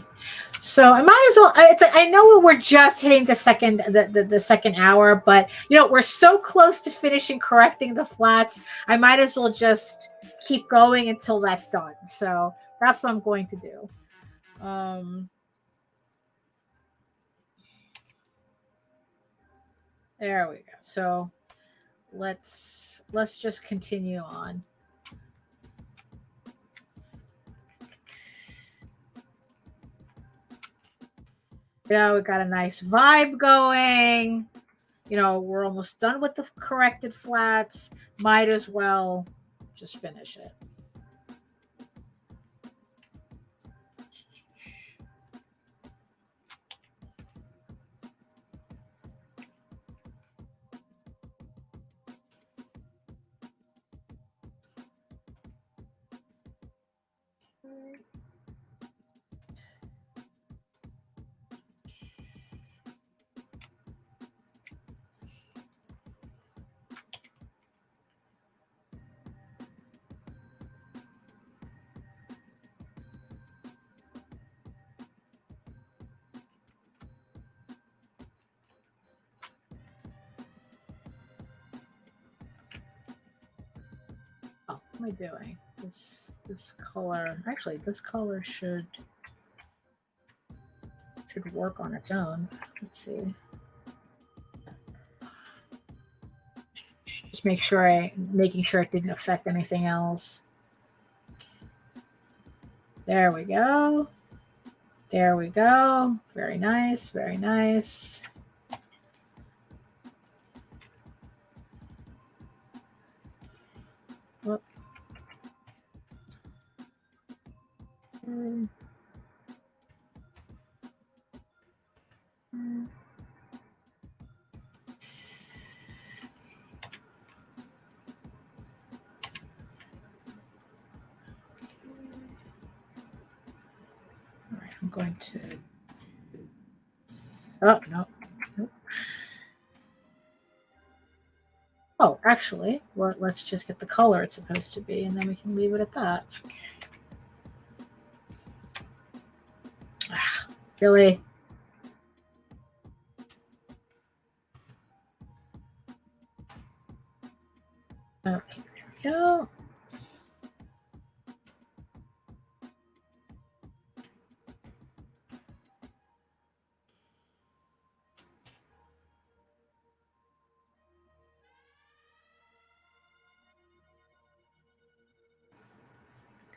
So I might as well. I know we're just hitting the second hour, but we're so close to finishing correcting the flats. I might as well just keep going until that's done. So that's what I'm going to do. There we go. So let's just continue on. We got a nice vibe going. We're almost done with the corrected flats. Might as well just finish it. What am I doing? This color, actually, this color should work on its own. Let's see. Just making sure it didn't affect anything else. There we go. There we go. Very nice. Very nice. Oh. I'm going to. Oh, no. Nope. Oh, actually, well, let's just get the color it's supposed to be, and then we can leave it at that. Okay. Ah, really? Okay, there we go.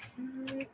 Okay.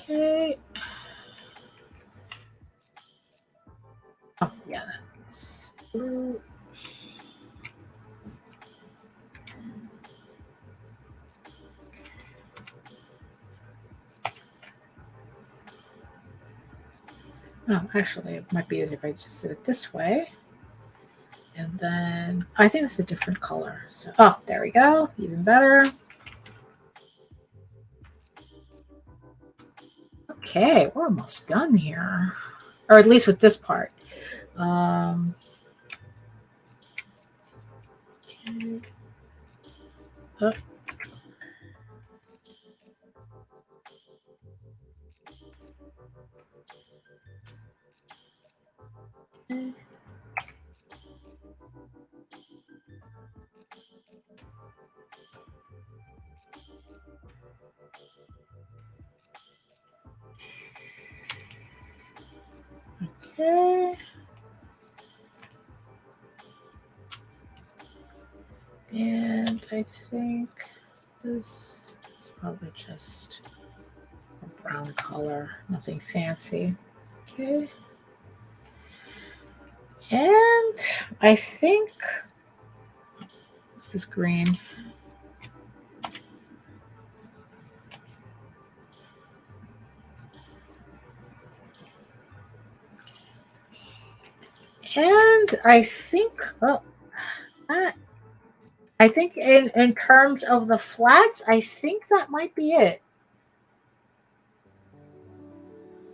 Okay. Oh, yeah, that's blue. Oh, actually, it might be easier if I just did it this way. And then I think it's a different color. So, oh, there we go. Even better. Okay, we're almost done here. Or at least with this part. Okay. Oh. Okay. And I think this is probably just a brown color, nothing fancy. Okay. And I think, what's this green? And I think, I think in terms of the flats, I think that might be it.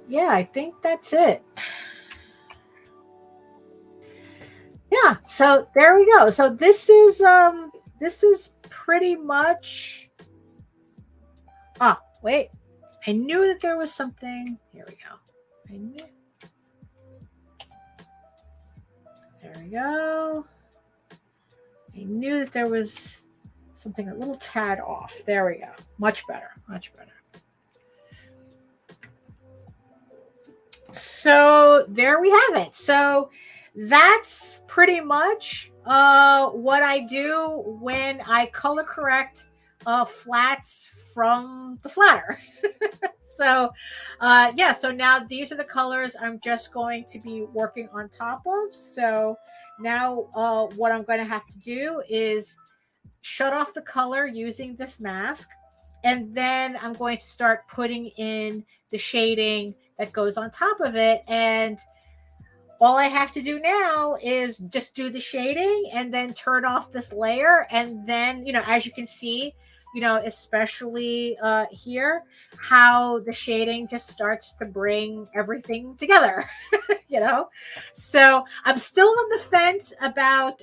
Yeah, I think that's it. Yeah, so there we go. So this is pretty much. Ah, wait. I knew that there was something. Here we go. I knew. There we go. I knew that there was something a little tad off. There we go. Much better. Much better. So there we have it. So that's pretty much what I do when I color correct flats from the flatter. So yeah, so now these are the colors I'm just going to be working on top of. So now what I'm going to have to do is shut off the color using this mask, and then I'm going to start putting in the shading that goes on top of it. And all I have to do now is just do the shading and then turn off this layer. And then, you know, as you can see, you know, especially here, how the shading just starts to bring everything together, you know? So I'm still on the fence about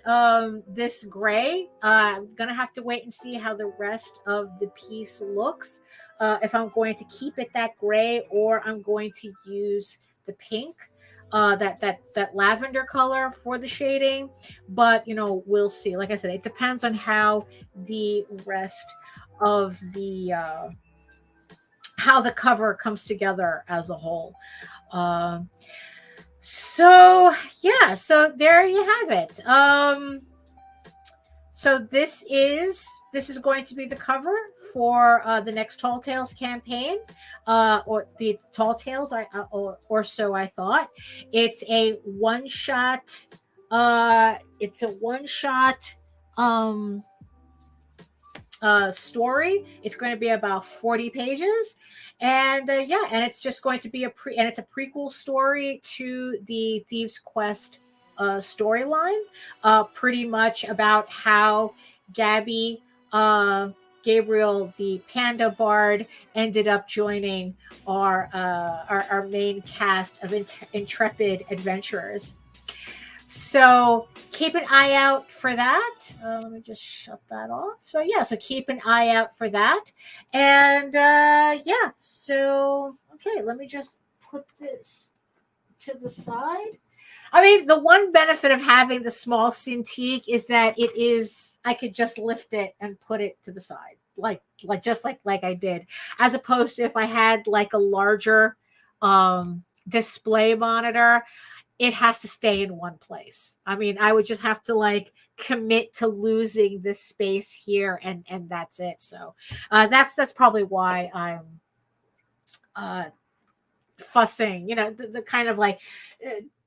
this gray. I'm going to have to wait and see how the rest of the piece looks. If I'm going to keep it that gray or I'm going to use the pink. That lavender color for the shading, but you know, we'll see. Like I said, it depends on how the rest of the how the cover comes together as a whole. So yeah, so there you have it. So this is going to be the cover for the next Tall Tales campaign, or the Tall Tales, or so I thought. It's a one shot. It's a one shot story. It's going to be about 40 pages, and yeah, and it's just going to be it's a prequel story to the Thieves Quest storyline, pretty much about how Gabby, Gabriel, the panda bard, ended up joining our main cast of intrepid adventurers. So keep an eye out for that. Let me just shut that off. So yeah, so keep an eye out for that. And yeah, so okay, let me just put this to the side. I mean, the one benefit of having the small Cintiq is that I could just lift it and put it to the side, like I did, as opposed to if I had like a larger display monitor, it has to stay in one place. I mean, I would just have to like commit to losing this space here, and that's it. So that's probably why I'm fussing, you know, the kind of like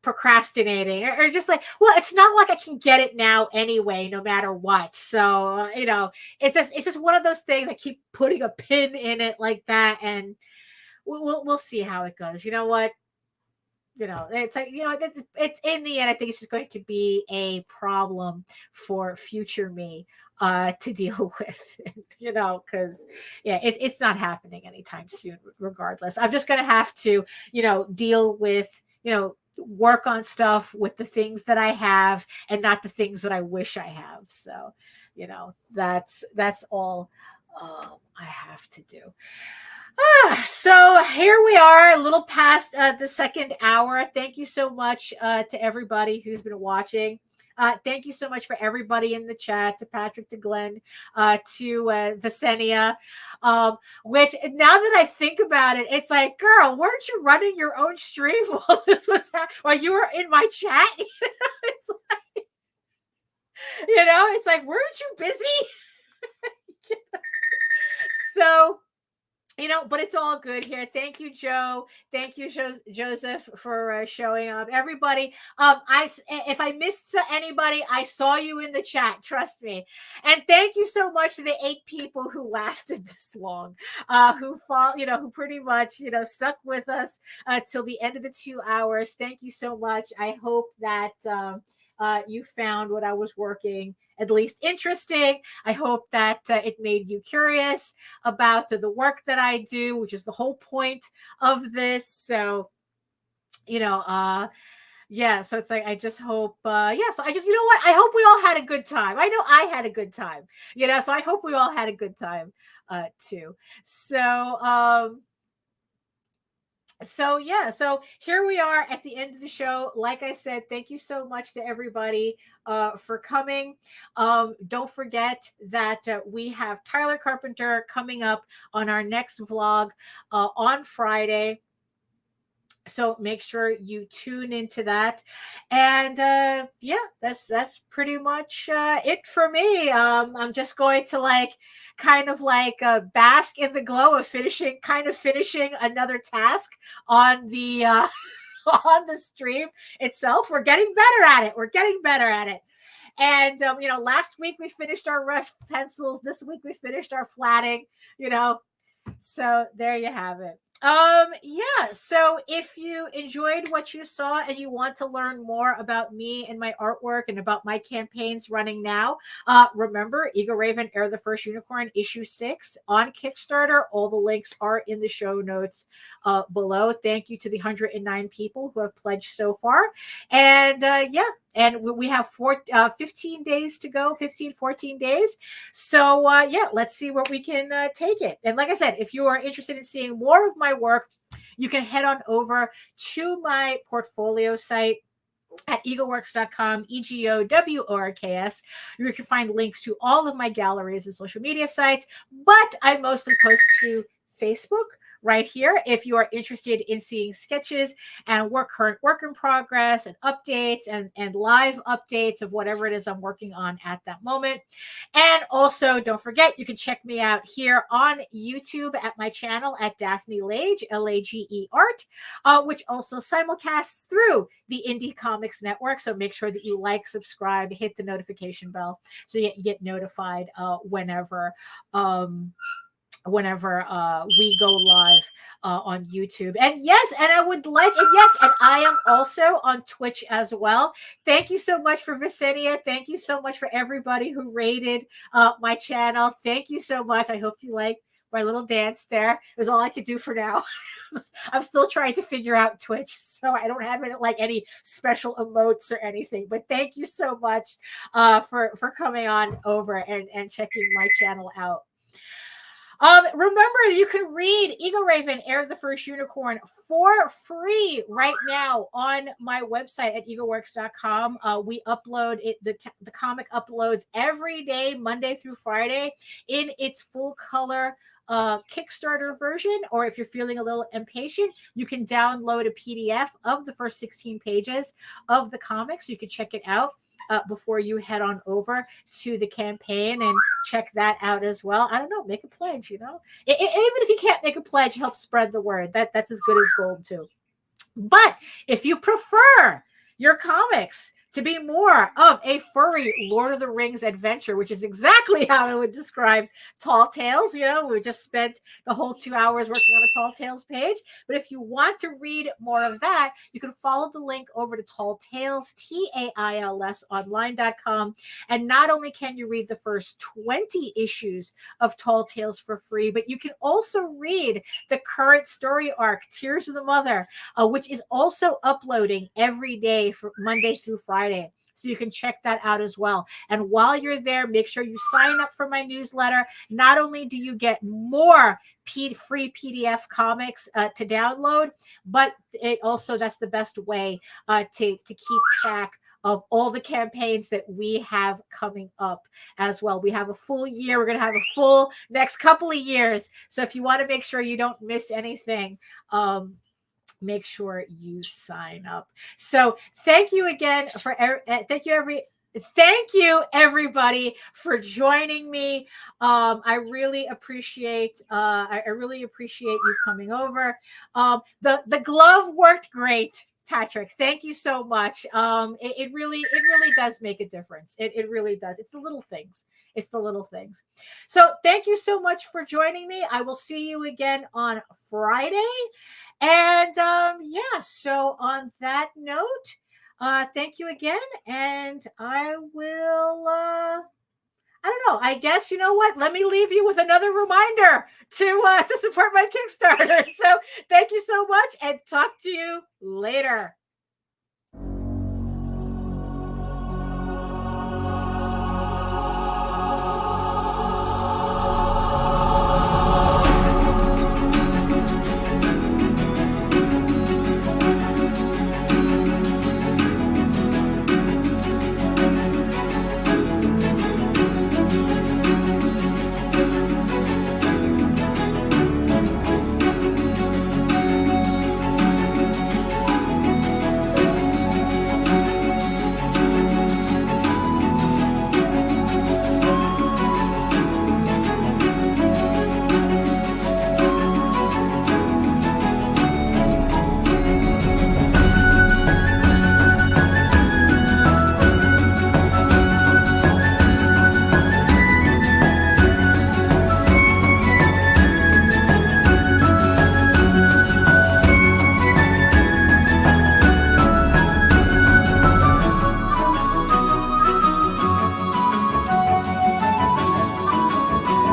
procrastinating, or just like, well, it's not like I can get it now anyway, no matter what. So you know, it's just one of those things. I keep putting a pin in it like that, and we'll see how it goes. You know what? You know, it's like, you know, it's in the end, I think it's just going to be a problem for future me to deal with, you know, because yeah, it's not happening anytime soon, regardless. I'm just going to have to, you know, deal with, you know, work on stuff with the things that I have and not the things that I wish I have. So, you know, that's all I have to do. So here we are, a little past the second hour. Thank you so much to everybody who's been watching. Thank you so much for everybody in the chat, to Patrick, to Glenn, to Visenia. Which now that I think about it, it's like, girl, weren't you running your own stream while this was while you were in my chat? It's like, it's like, weren't you busy? So, but it's all good here. Thank you, Joe. Thank you, Joseph, for showing up. Everybody, if I missed anybody, I saw you in the chat. Trust me. And thank you so much to the 8 people who lasted this long, who pretty much, stuck with us till the end of the 2 hours. Thank you so much. I hope that you found what I was working at least interesting. I hope that it made you curious about the work that I do, which is the whole point of this. So, so it's like, I just hope, so I just, what? I hope we all had a good time. I know I had a good time, so I hope we all had a good time too. So here we are at the end of the show. Like I said, thank you so much to everybody for coming. Don't forget that we have Tyler Carpenter coming up on our next vlog on Friday. So make sure you tune into that. And that's pretty much it for me. I'm just going to bask in the glow of finishing another task on the on the stream itself. We're getting better at it. And last week we finished our rough pencils. This week we finished our flatting. So there you have it. So if you enjoyed what you saw and you want to learn more about me and my artwork and about my campaigns running now, remember EGORAVEN Air the First Unicorn issue 6 on Kickstarter. All the links are in the show notes below. Thank you to the 109 people who have pledged so far. And and we have 15 days to go, 14 days. So let's see where we can take it. And like I said, if you are interested in seeing more of my work, you can head on over to my portfolio site at egoworks.com, EGOWORKS. You can find links to all of my galleries and social media sites, but I mostly post to Facebook right here if you are interested in seeing sketches and current work in progress and updates and live updates of whatever it is I'm working on at that moment. And also, don't forget, you can check me out here on YouTube at my channel at Daphne Lage, Lage Art, which also simulcasts through the Indie Comics Network. So make sure that you like, subscribe, hit the notification bell so you get notified whenever we go live on YouTube. And I am also on Twitch as well. Thank you so much for Visenia. Thank you so much for everybody who rated my channel. Thank you so much. I hope you liked my little dance there. It was all I could do for now. I'm still trying to figure out Twitch, so I don't have any special emotes or anything. But thank you so much for coming on over and checking my channel out. Remember, you can read EGORAVEN Air the First Unicorn for free right now on my website at egoworks.com. We upload it, the comic uploads every day, Monday through Friday, in its full color Kickstarter version. Or if you're feeling a little impatient, you can download a PDF of the first 16 pages of the comic, so you can check it out before you head on over to the campaign and check that out as well. I don't know, make a pledge, even if you can't make a pledge, help spread the word. That's as good as gold too. But if you prefer your comics to be more of a furry Lord of the Rings adventure, which is exactly how I would describe Tall Tales. We just spent the whole 2 hours working on a Tall Tales page. But if you want to read more of that, you can follow the link over to Tall Tales, TAILS online.com. And not only can you read the first 20 issues of Tall Tales for free, but you can also read the current story arc, Tears of the Mother, which is also uploading every day for Monday through Friday. So you can check that out as well. And while you're there, make sure you sign up for my newsletter. Not only do you get more free PDF comics to download, but it also, that's the best way to keep track of all the campaigns that we have coming up as well. We have a full year. We're going to have a full next couple of years. So if you want to make sure you don't miss anything, make sure you sign up. So thank you again for thank you everybody for joining me. I really appreciate I really appreciate you coming over. The glove worked great, Patrick. Thank you so much. It really does make a difference. It really does. It's the little things. It's the little things. So thank you so much for joining me. I will see you again on Friday. And yeah, so on that note, thank you again. And I will, I don't know, I guess, you know what? Let me leave you with another reminder to support my Kickstarter. So thank you so much and talk to you later.